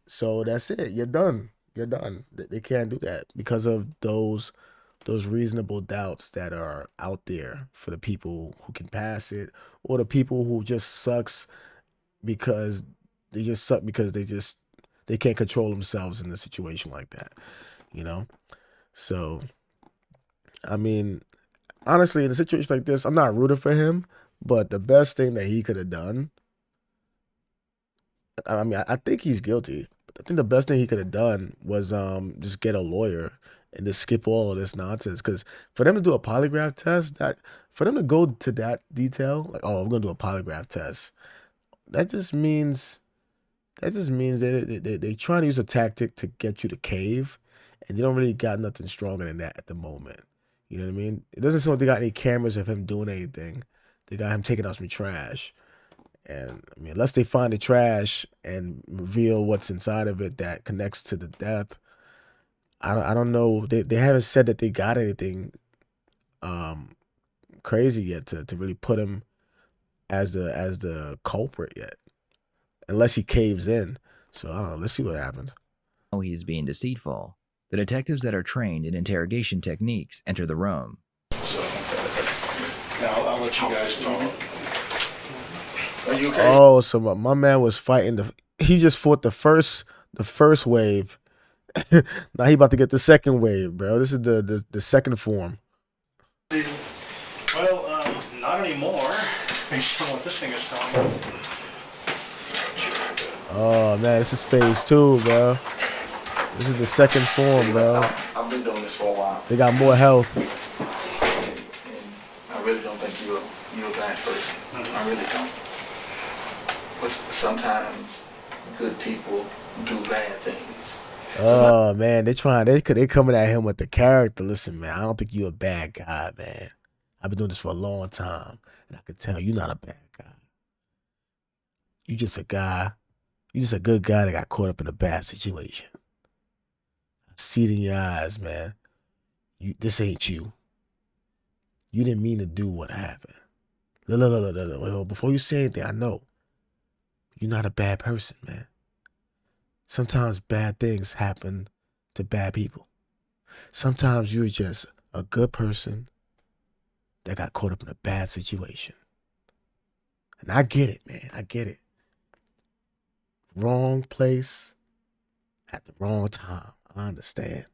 so that's it. You're done. You're done. They can't do that because of those reasonable doubts that are out there for the people who can pass it, or the people who just sucks because they can't control themselves in a situation like that, you know? So, I mean, honestly, in a situation like this, I'm not rooting for him, but the best thing that he could have done, I mean, I think he's guilty. But I think the best thing he could have done was just get a lawyer and just skip all of this nonsense. Because for them to do a polygraph test, for them to go to that detail, like, oh, I'm gonna do a polygraph test, that just means they trying to use a tactic to get you to cave, and they don't really got nothing stronger than that at the moment. You know what I mean? It doesn't seem like they got any cameras of him doing anything. They got him taking out some trash. And I mean, unless they find the trash and reveal what's inside of it that connects to the death, I don't know. They haven't said that they got anything crazy yet to really put him as the culprit yet, unless he caves in. So I don't know. Let's see what happens. Oh, he's being deceitful. The detectives that are trained in interrogation techniques enter the room. So, now I'll let you guys know. Are you okay? Oh, so my man was fighting he just fought the first wave. Now he about to get the second wave, bro. This is the second form. Well, not anymore, based on what this thing is telling me. Oh man, this is phase 2, bro. This is the second form, bro. I've been doing this for a while. They got more health. And I really don't think you're a bad person. I really don't. But sometimes good people do bad things. Oh man, they coming at him with the character. Listen, man, I don't think you're a bad guy, man. I've been doing this for a long time, and I can tell you're not a bad guy. You just a guy. You just a good guy that got caught up in a bad situation. I see it in your eyes, man. This ain't you. You didn't mean to do what happened. Look. Before you say anything, I know you're not a bad person, man. Sometimes bad things happen to bad people. Sometimes you're just a good person that got caught up in a bad situation. And I get it, man. I get it. Wrong place at the wrong time. I understand.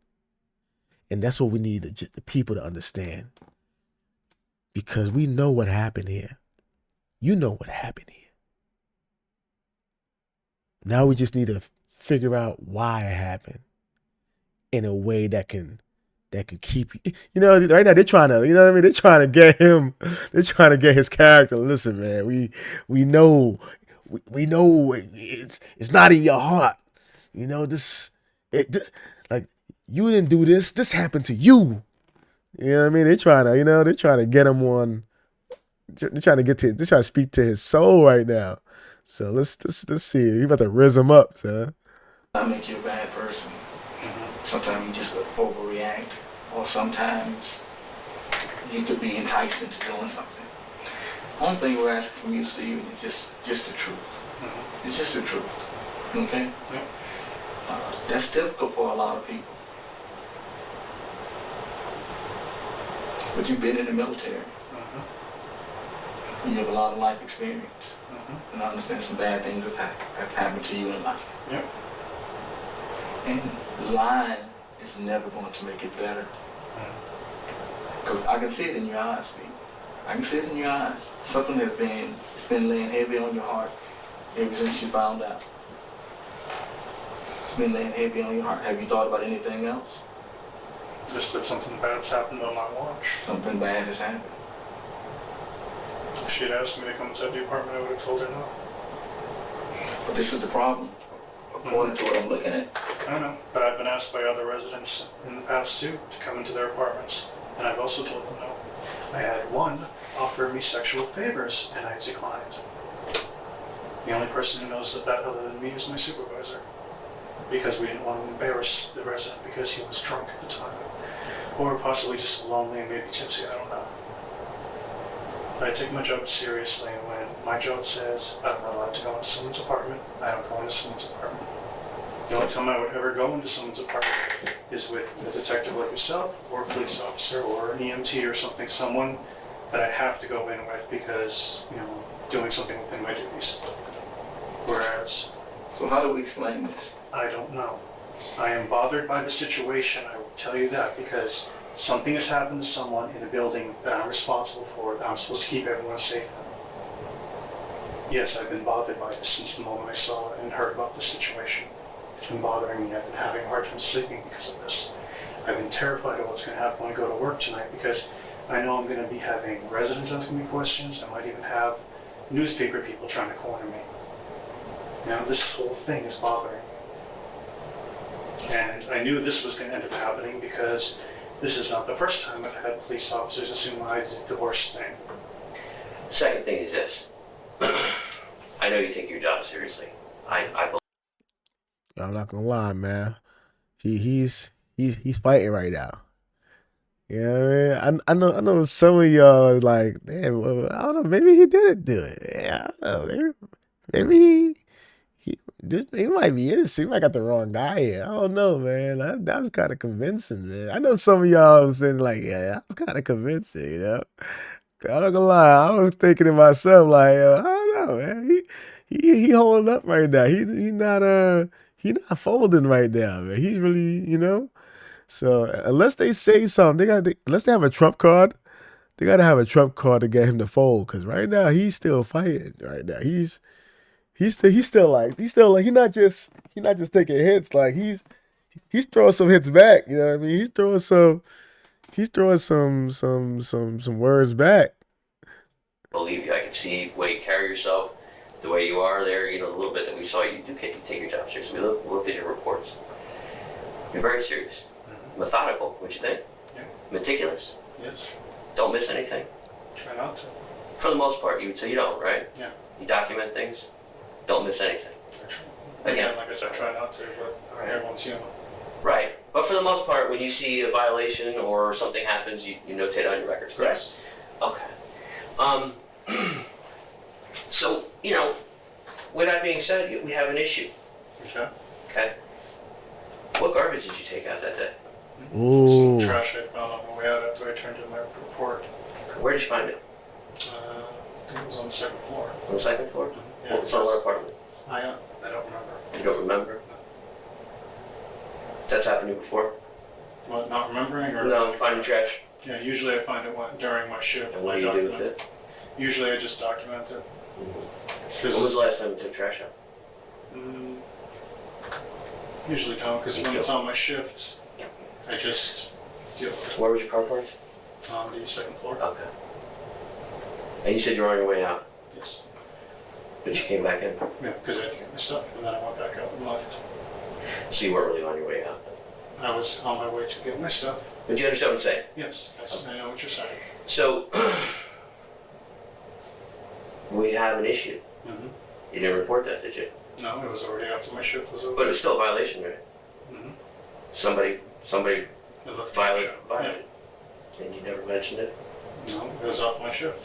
And that's what we need the people to understand. Because we know what happened here. You know what happened here. Now we just need to figure out why it happened in a way that can keep you. Right now they're trying to, you know what I mean? They're trying to get him. They're trying to get his character. Listen, man, we know it's not in your heart. This Like, you didn't do this. This happened to you. You know what I mean? They're trying to get him on. They're trying to they're trying to speak to his soul right now. So let's see. You about to rizz him up, son. I make you a bad person. Sometimes you just overreact, or sometimes you could be enticed into doing something. One thing we're asking from you, Steve, is just the truth. It's just the truth. Okay? That's difficult for a lot of people. But you've been in the military. You have a lot of life experience. And I understand some bad things have happened to you in life. And lying is never going to make it better. Because I can see it in your eyes, Steve. I can see it in your eyes. Something has been laying heavy on your heart ever since you found out. It's been laying heavy on your heart. Have you thought about anything else? Just that something bad's happened on my watch. Something bad has happened. If she had asked me to come inside the apartment, I would have told her no. But this is the problem. According to what I'm looking at. I know, but I've been asked by other residents in the past too to come into their apartments, and I've also told them no. I had one offer me sexual favors, and I declined. The only person who knows that other than me is my supervisor, because we didn't want to embarrass the resident because he was drunk at the time, or possibly just lonely and maybe tipsy, I don't know. But I take my job seriously, and when my job says I'm not allowed to go into someone's apartment, I don't go into someone's apartment. The only time I would ever go into someone's apartment is with a detective like yourself, or a police officer, or an EMT or something, someone that I have to go in with because, doing something within my duties. Whereas... So how do we explain this? I don't know. I am bothered by the situation, I will tell you that, because something has happened to someone in a building that I'm responsible for, that I'm supposed to keep everyone safe in. Yes, I've been bothered by this since the moment I saw and heard about the situation. It's been bothering me. I've been having a hard time sleeping because of this. I've been terrified of what's going to happen when I go to work tonight because I know I'm going to be having residents asking me questions. I might even have newspaper people trying to corner me. This whole thing is bothering me. And I knew this was going to end up happening because this is not the first time I've had police officers assume I did the worst thing. Second thing is this. I know you take your job seriously. I'm not gonna lie, man. He's fighting right now. You know what I mean? I know some of y'all is like, damn, well, I don't know, maybe he didn't do it. Yeah, I don't know. Maybe he might be innocent. He might got the wrong guy here. I don't know, man. That was kind of convincing, man. I know some of y'all was saying like, yeah, that was kind of convincing. I'm not gonna lie. I was thinking to myself like, I don't know, man. He holding up right now. He not folding right now, man. He's really. So unless they say something, unless they have a trump card, they gotta have a trump card to get him to fold. Cause right now he's still fighting. Right now he's still like he not just taking hits. Like he's throwing some hits back. You know what I mean? He's throwing some words back. Believe you, I can see the way you carry yourself, the way you are there, the little bit that we saw you do take your job seriously. We looked at your reports. You're very serious. Methodical, would you think? Yeah. Meticulous? Yes. Don't miss anything? Try not to. For the most part, you would say you don't, right? Yeah. You document things? Don't miss anything? Again, like I said, try not to, but everyone's human. Right. But for the most part, when you see a violation or something happens, you notate on your records, correct? Yes. Okay. So, with that being said, we have an issue. Okay. Okay. What garbage did you take out that day? Ooh. Some trash I found on my way out after I turned in my report. Where did you find it? I think it was on the second floor. On the second floor? Yeah. What floor apartment? I don't remember. You don't remember? No. That's happened to you before? What, not remembering? Or No, finding trash. Yeah, usually I find it during my shift. And what do you do with it? Usually I just document it. When was the last time you took trash out? Usually don't, because when it's on my shift, I just deal with it. Where was your car parked? On the second floor. Okay. And you said you were on your way out? Yes. But you came back in? Yeah, because I had to get my stuff, and then I went back out and left. So you weren't really on your way out. I was on my way to get my stuff. But do you understand what I'm saying? Yes, I know what you're saying. So, we have an issue. Mm-hmm. You didn't report that, did you? No, it was already after my shift was over. But it was still a violation, right? Mm-hmm. Somebody violated. Yeah. And you never mentioned it? No, it was off my shift.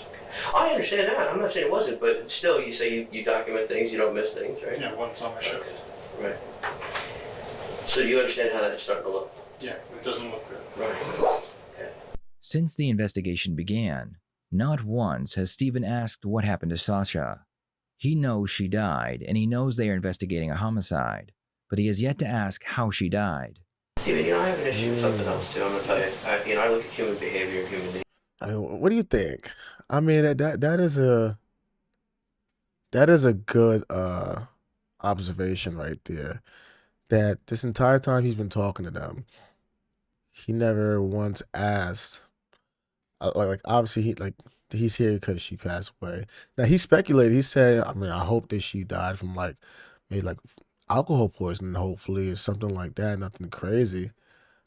I understand that. I'm not saying it wasn't, but still, you say you document things, you don't miss things, right? Yeah, once on my shift. Okay. Right. So you understand how that's starting to look? Yeah, it doesn't look good. Right. Okay. Since the investigation began, not once has Stephen asked what happened to Sasha. He knows she died, and he knows they are investigating a homicide, but he has yet to ask how she died. Steven, I have an issue with something else too. I'm gonna tell you. I look at human behavior and human beings. I mean, what do you think? I mean, that is a good observation right there. That this entire time he's been talking to them, he never once asked. Like obviously he's here because she passed away. Now he speculated. He said, I mean, I hope that she died from maybe alcohol poisoning, hopefully, or something like that. Nothing crazy.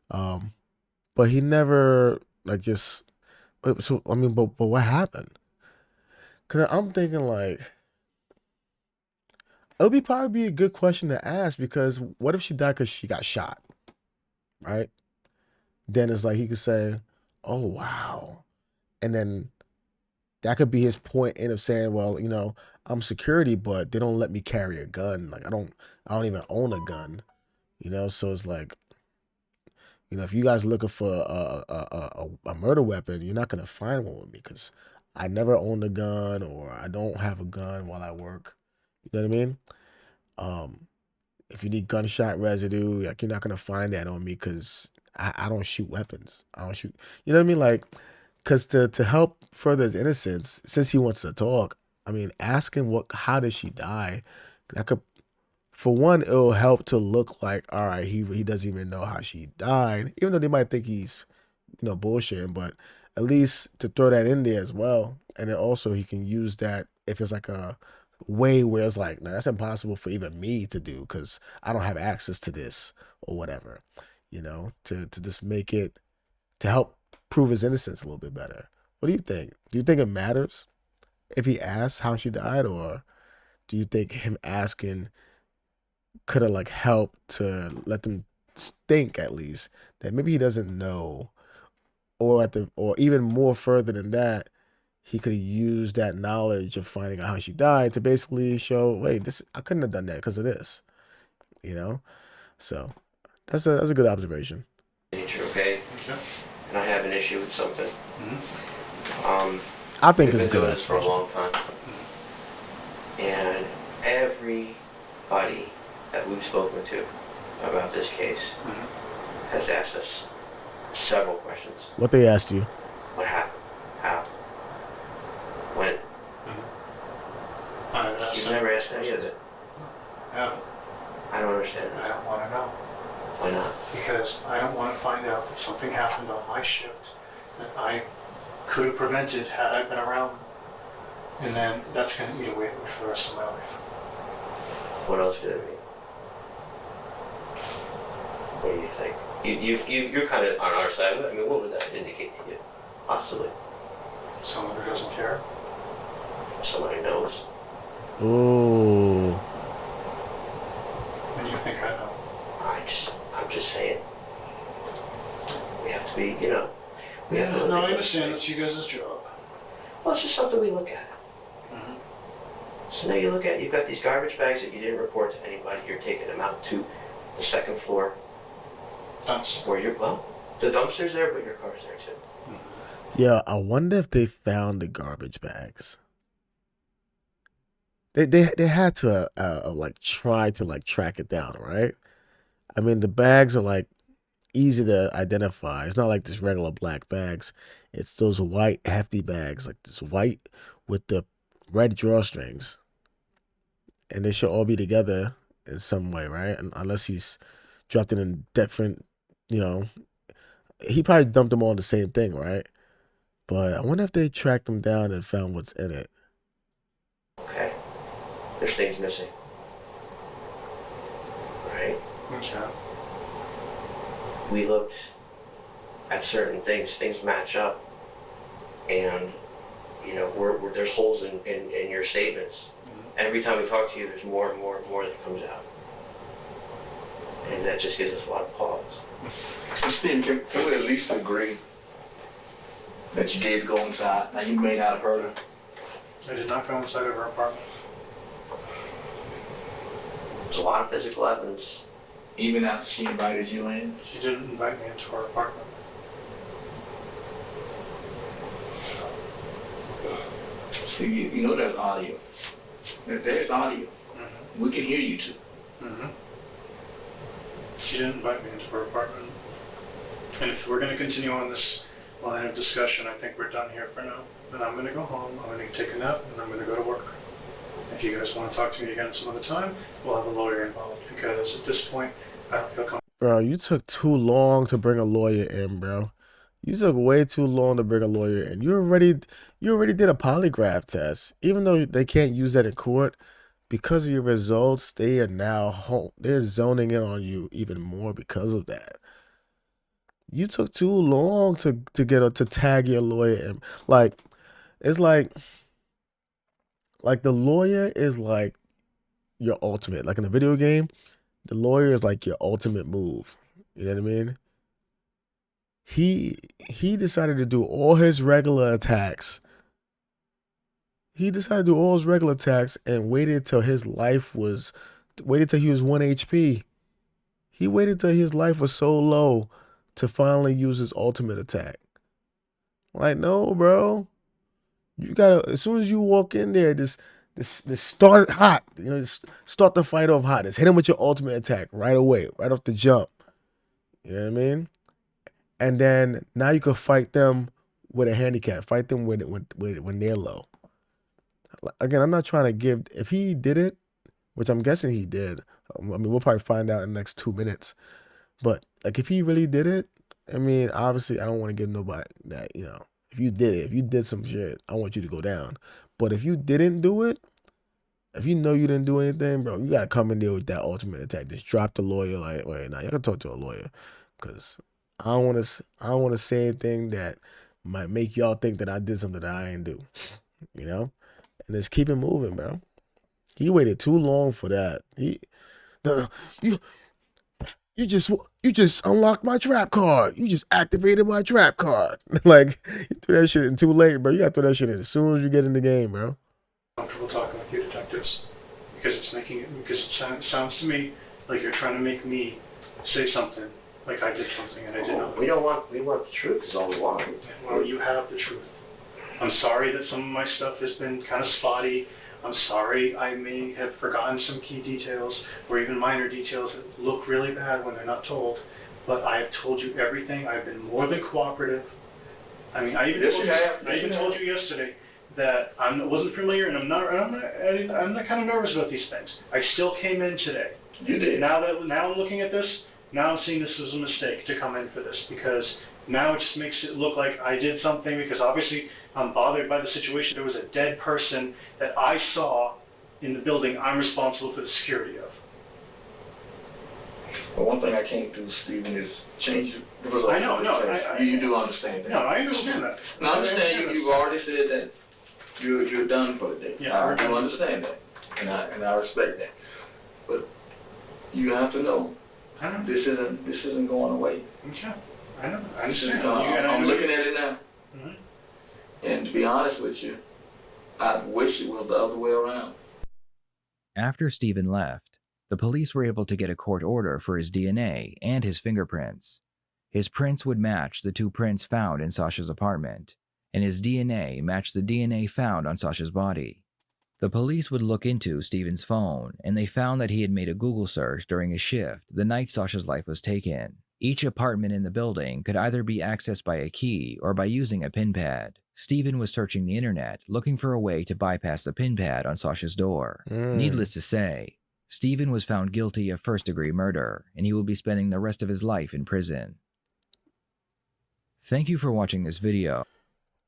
But he never just. So I mean, but what happened? Cause I'm thinking it would probably be a good question to ask, because what if she died because she got shot, right? Then it's he could say, "Oh wow," and then that could be his point of saying, "Well, I'm security, but they don't let me carry a gun. I don't even own a gun, So it's if you guys are looking for a murder weapon, you're not gonna find one with me because I never owned a gun, or I don't have a gun while I work. You know what I mean? If you need gunshot residue, you're not gonna find that on me because I don't shoot weapons. I don't shoot. You know what I mean? Because to help further his innocence, since he wants to talk, I mean, ask him how did she die? That could, for one, it'll help to look like, all right, he doesn't even know how she died, even though they might think he's bullshitting, but at least to throw that in there as well. And then also he can use that if it's a way where it's no, that's impossible for even me to do because I don't have access to this or whatever, to just make it, to help prove his innocence a little bit better. What do you think? Do you think it matters if he asks how she died, or do you think him asking could have helped to let them think at least that maybe he doesn't know, or or even more further than that, he could use that knowledge of finding out how she died to basically show, wait, I couldn't have done that because of this, So that's a good observation. Nature, okay? And I have an issue with something. I think we've it's been good doing this for a long time, and everybody that we've spoken to about this case has asked us several questions. What they asked you? What happened? How? When? You've never asked any of it. No. I don't understand that. I don't want to know. Why not? Because I don't want to find out that something happened on my shift that I could have prevented had I been around. And then that's going to eat away at me for the rest of my life. What else could it be? What do you think? You're kind of on our side of it. I mean, what would that indicate to you? Possibly. Someone who doesn't care. Somebody knows. Ooh. What do you think I know? I'm just saying. We have to be, we have to I understand it's you guys' job. Well, it's just something we look at. So now you look at, you've got these garbage bags that you didn't report to anybody. You're taking them out to the second floor. Dumpster. The dumpster's there, but your car's there too. Yeah, I wonder if they found the garbage bags. They had to try to track it down, right? I mean, the bags are easy to identify. It's not like just regular black bags. It's those white hefty bags, this white with the red drawstrings, and they should all be together in some way, right? And unless he's dropped it in different, he probably dumped them all in the same thing, right? But I wonder if they tracked them down and found what's in it. Okay. There's things missing. Right? Okay. We looked at certain things match up, and you know, there's holes in your statements. Every time we talk to you, there's more and more and more that comes out. And that just gives us a lot of pause. Steve, can we at least agree that you did go inside? Now, you may not have heard her. I did not go inside of her apartment. There's a lot of physical evidence. Even after she invited you in? She didn't invite me into her apartment. See, you know there's audio. There's audio. Mm-hmm. We can hear you too. Mm-hmm. She didn't invite me into her apartment. And if we're going to continue on this line of discussion, I think we're done here for now. Then I'm going to go home, I'm going to take a nap, and I'm going to go to work. If you guys want to talk to me again some other time, we'll have a lawyer involved, because at this point, I don't feel comfortable. Bro, you took too long to bring a lawyer in, bro. You took way too long to bring a lawyer in. You already did a polygraph test. Even though they can't use that in court, because of your results, they are now home. They're zoning in on you even more because of that. You took too long to tag your lawyer in. Like, it's like the lawyer is like your ultimate. Like in a video game, the lawyer is like your ultimate move. You know what I mean? He decided to do all his regular attacks. He decided to do all his regular attacks and waited till he was 1 HP. He waited till his life was so low to finally use his ultimate attack. Like, no, bro. You gotta, as soon as you walk in there, just start it hot. You know, just start the fight off hot. Just hit him with your ultimate attack right away, right off the jump. You know what I mean? And then now you can fight them with a handicap. Fight them when they're low. Again, I'm not trying to give. If he did it, which I'm guessing he did. I mean, we'll probably find out in the next 2 minutes. But like, if he really did it, I mean, obviously, I don't want to give nobody that. You know, if you did some shit, I want you to go down. But if you didn't do it, if you know you didn't do anything, bro, you gotta come in there with that ultimate attack. Just drop the lawyer. Like, wait, nah, you gotta talk to a lawyer, cause I don't want to say anything that might make y'all think that I did something that I ain't do. You know, and just keep it moving, bro. He waited too long for that. You just unlocked my trap card. You just activated my trap card. Like, you threw that shit in too late, bro. You gotta throw that shit in as soon as you get in the game, bro. Comfortable talking with you detectives, because it sounds to me like you're trying to make me say something like I did something and I did not. We want the truth is all we want. Well, you have the truth. I'm sorry that some of my stuff has been kind of spotty. I'm sorry I may have forgotten some key details or even minor details that look really bad when they're not told. But I have told you everything. I've been more than cooperative. I mean, I even told you yesterday that I wasn't familiar, and I'm not kind of nervous about these things. I still came in today. You did. Now I'm looking at this, now I'm seeing this as a mistake to come in for this, because now it just makes it look like I did something, because obviously I'm bothered by the situation. There was a dead person that I saw in the building I'm responsible for the security of. Well, one thing I can't do, Stephen, is change the result. I know, no, you do understand that. No, I understand that. No, I understand you've already said that you're done for the day. Yeah, I do understand that, and I respect that. But you have to know, this isn't going away. Okay, I know, I understand. I'm looking at it now. Mm-hmm. And to be honest with you, I wish it was the other way around. After Stephen left, the police were able to get a court order for his DNA and his fingerprints. His prints would match the 2 prints found in Sasha's apartment, and his DNA matched the DNA found on Sasha's body. The police would look into Stephen's phone, and they found that he had made a Google search during his shift the night Sasha's life was taken. Each apartment in the building could either be accessed by a key or by using a pin pad. Stephen was searching the internet, looking for a way to bypass the pin pad on Sasha's door. Needless to say, Stephen was found guilty of first-degree murder, and he will be spending the rest of his life in prison. Thank you for watching this video.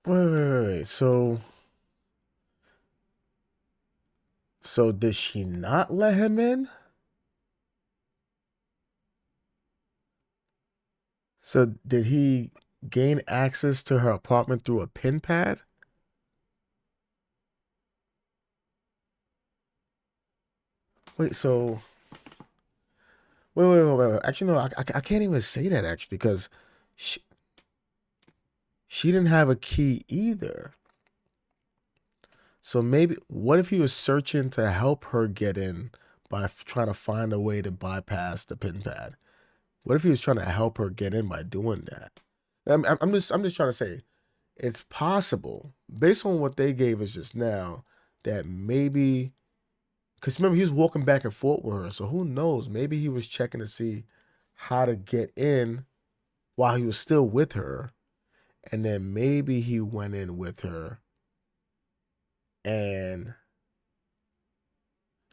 Wait. So did she not let him in? So did he gain access to her apartment through a pin pad? Wait, so wait. Actually, no, I can't even say that actually because she she didn't have a key either. So maybe what if he was searching to help her get in by trying to find a way to bypass the pin pad? What if he was trying to help her get in by doing that? I'm just trying to say it's possible based on what they gave us just now that maybe because remember he was walking back and forth with her, so who knows? Maybe he was checking to see how to get in while he was still with her, and then maybe he went in with her and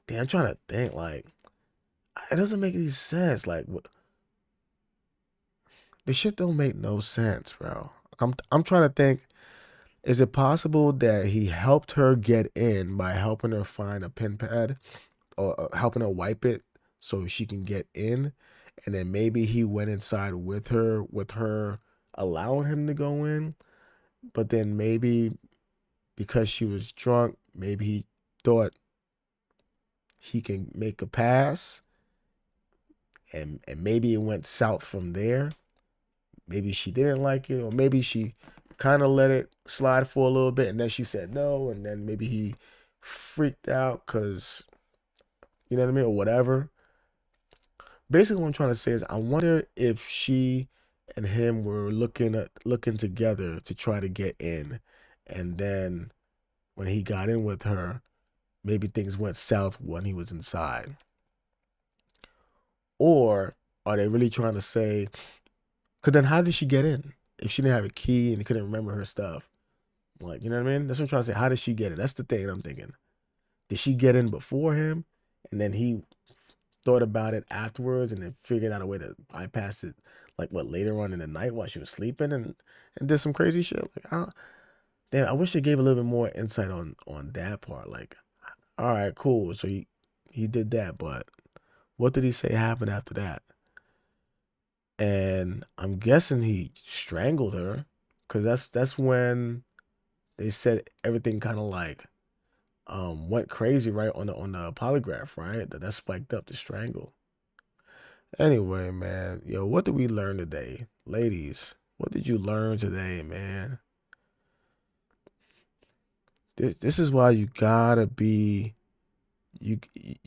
damn, I'm trying to think like it doesn't make any sense. Like what the shit don't make no sense, bro. I'm trying to think. Is it possible that he helped her get in by helping her find a pin pad or helping her wipe it so she can get in, and then maybe he went inside with her allowing him to go in, but then maybe because she was drunk, maybe he thought he can make a pass, and maybe it went south from there. Maybe she didn't like it, or maybe she kind of let it slide for a little bit, and then she said no, and then maybe he freaked out because you know what I mean, or whatever. Basically, what I'm trying to say is, I wonder if she and him were looking together to try to get in, and then when he got in with her, maybe things went south when he was inside. Or are they really trying to say? Because then, how did she get in if she didn't have a key and he couldn't remember her stuff? Like, you know what I mean? That's what I'm trying to say. How did she get in? That's the thing I'm thinking. Did she get in before him, and then he thought about it afterwards, and then figured out a way to bypass it, like what later on in the night while she was sleeping, and did some crazy shit? Like, I don't. Damn, I wish they gave a little bit more insight on that part. Like, all right, cool. So he did that, but what did he say happened after that? And I'm guessing he strangled her, because that's when they said everything kind of like went crazy, right, on the polygraph, right? That spiked up the strangle. Anyway, man, yo, what did we learn today? Ladies, what did you learn today, man? This is why you gotta be you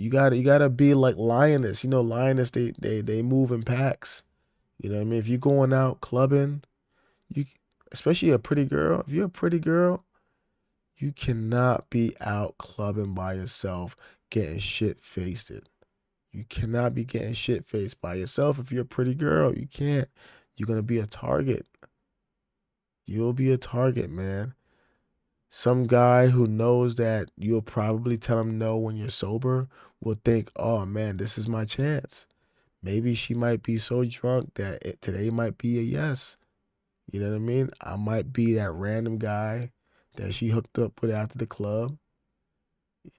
gotta be like lioness. You know, lioness they move in packs. You know what I mean? If you're going out clubbing, you especially a pretty girl, if you're a pretty girl, you cannot be out clubbing by yourself getting shit faced. You cannot be getting shit faced by yourself if you're a pretty girl. You can't. You're gonna be a target. You'll be a target, man. Some guy who knows that you'll probably tell him no when you're sober will think, oh man, this is my chance. Maybe she might be so drunk that today might be a yes. You know what I mean? I might be that random guy that she hooked up with after the club.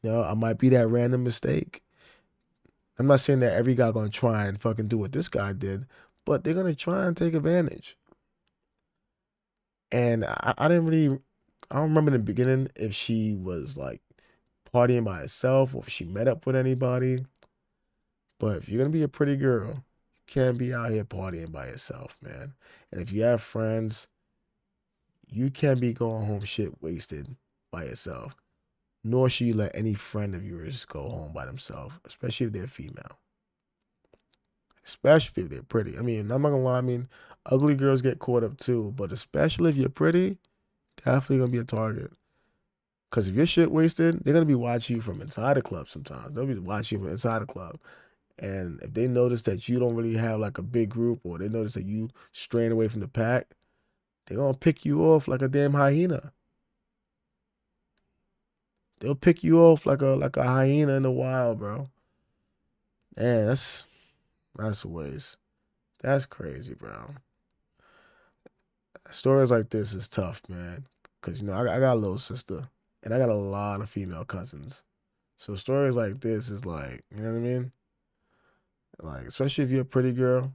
You know, I might be that random mistake. I'm not saying that every guy gonna try and fucking do what this guy did, but they're gonna try and take advantage. And I didn't really, I don't remember in the beginning if she was like partying by herself or if she met up with anybody. But if you're gonna be a pretty girl, you can't be out here partying by yourself, man. And if you have friends, you can't be going home shit wasted by yourself. Nor should you let any friend of yours go home by themselves, especially if they're female. Especially if they're pretty. I mean, I'm not gonna lie, I mean, ugly girls get caught up too, but especially if you're pretty, definitely gonna be a target. Cause if you're shit wasted, they're gonna be watching you from inside the club sometimes. They'll be watching you from inside the club. And if they notice that you don't really have like a big group, or they notice that you straying away from the pack, they're gonna pick you off like a damn hyena. They'll pick you off like a hyena in the wild, bro. Man, that's a waste. That's crazy, bro. Stories like this is tough, man. Cause you know I got a little sister, and I got a lot of female cousins. So stories like this is like, you know what I mean? Like, especially if you're a pretty girl,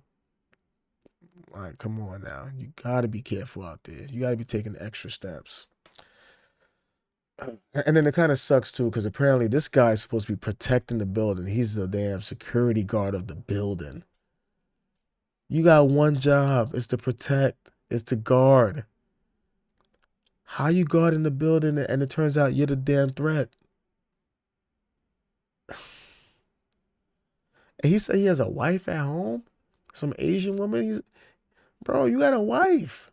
Like, come on now. You gotta be careful out there. You gotta be taking extra steps. And then it kind of sucks too, because apparently this guy is supposed to be protecting the building. He's the damn security guard of the building. You got one job, it's to protect, it's to guard. How you guarding the building and it turns out you're the damn threat? And he said he has a wife at home? Some Asian woman? Bro, you got a wife.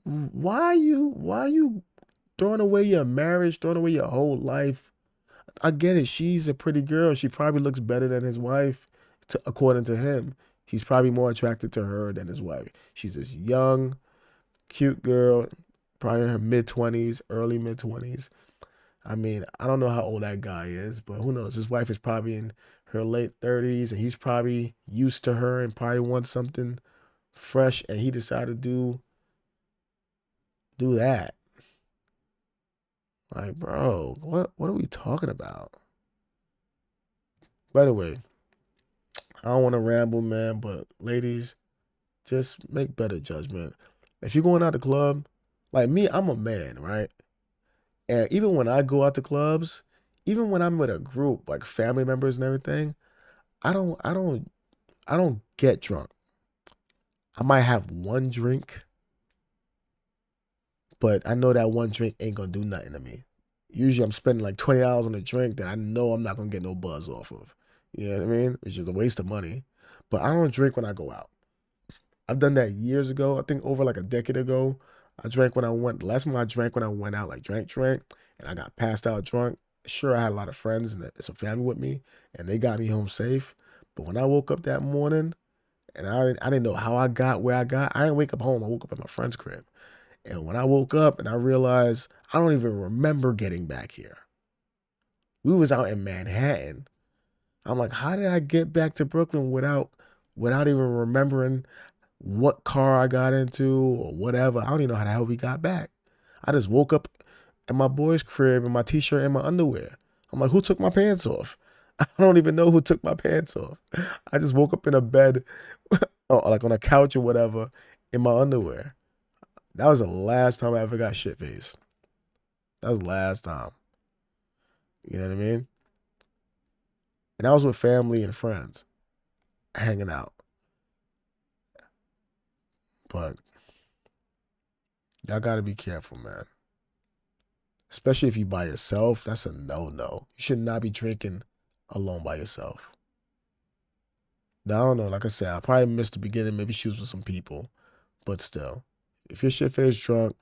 Why you throwing away your marriage, throwing away your whole life? I get it. She's a pretty girl. She probably looks better than his wife, according to him. He's probably more attracted to her than his wife. She's this young, cute girl, probably in her mid-20s, early mid-20s. I mean, I don't know how old that guy is, but who knows? His wife is probably in her late 30s, and he's probably used to her and probably wants something fresh, and he decided to do that. Like, bro, what are we talking about? By the way, I don't want to ramble, man, but ladies, just make better judgment. If you're going out to club, like me, I'm a man, right? And even when I go out to clubs, even when I'm with a group, like family members and everything, I don't get drunk. I might have one drink, but I know that one drink ain't gonna do nothing to me. Usually I'm spending like $20 on a drink that I know I'm not gonna get no buzz off of. You know what I mean? Which is a waste of money. But I don't drink when I go out. I've done that years ago. I think over like a decade ago. Last time I drank when I went out, like drank, and I got passed out drunk. Sure, I had a lot of friends and some family with me, and they got me home safe. But when I woke up that morning, and I didn't know how I got where I got, I didn't wake up home. I woke up at my friend's crib. And when I woke up and I realized I don't even remember getting back here. We was out in Manhattan. I'm like, how did I get back to Brooklyn without even remembering what car I got into or whatever? I don't even know how the hell we got back. I just woke up at my boy's crib in my t-shirt and my underwear. I'm like, who took my pants off? I don't even know who took my pants off. I just woke up in a bed, or like on a couch or whatever, in my underwear. That was the last time I ever got shit faced. That was the last time. You know what I mean? And I was with family and friends, hanging out. But y'all gotta be careful, man. Especially if you by yourself, that's a no-no. You should not be drinking alone by yourself. Now, I don't know. Like I said, I probably missed the beginning. Maybe she was with some people. But still, if you're shit-faced drunk,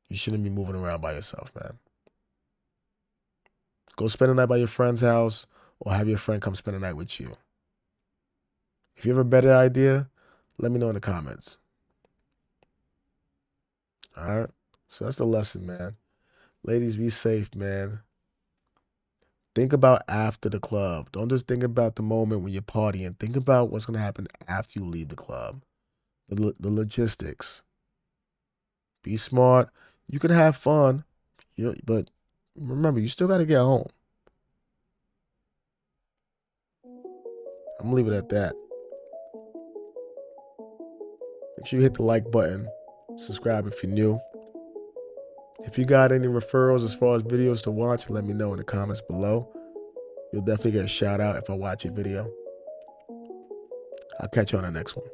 you shouldn't be moving around by yourself, man. Go spend the night by your friend's house or have your friend come spend the night with you. If you have a better idea, let me know in the comments. All right? So that's the lesson, man. Ladies, be safe, man. Think about after the club. Don't just think about the moment when you're partying. Think about what's going to happen after you leave the club. The logistics. Be smart. You can have fun, but remember, you still got to get home. I'm going to leave it at that. Make sure you hit the like button. Subscribe if you're new. If you got any referrals as far as videos to watch, let me know in the comments below. You'll definitely get a shout out if I watch your video. I'll catch you on the next one.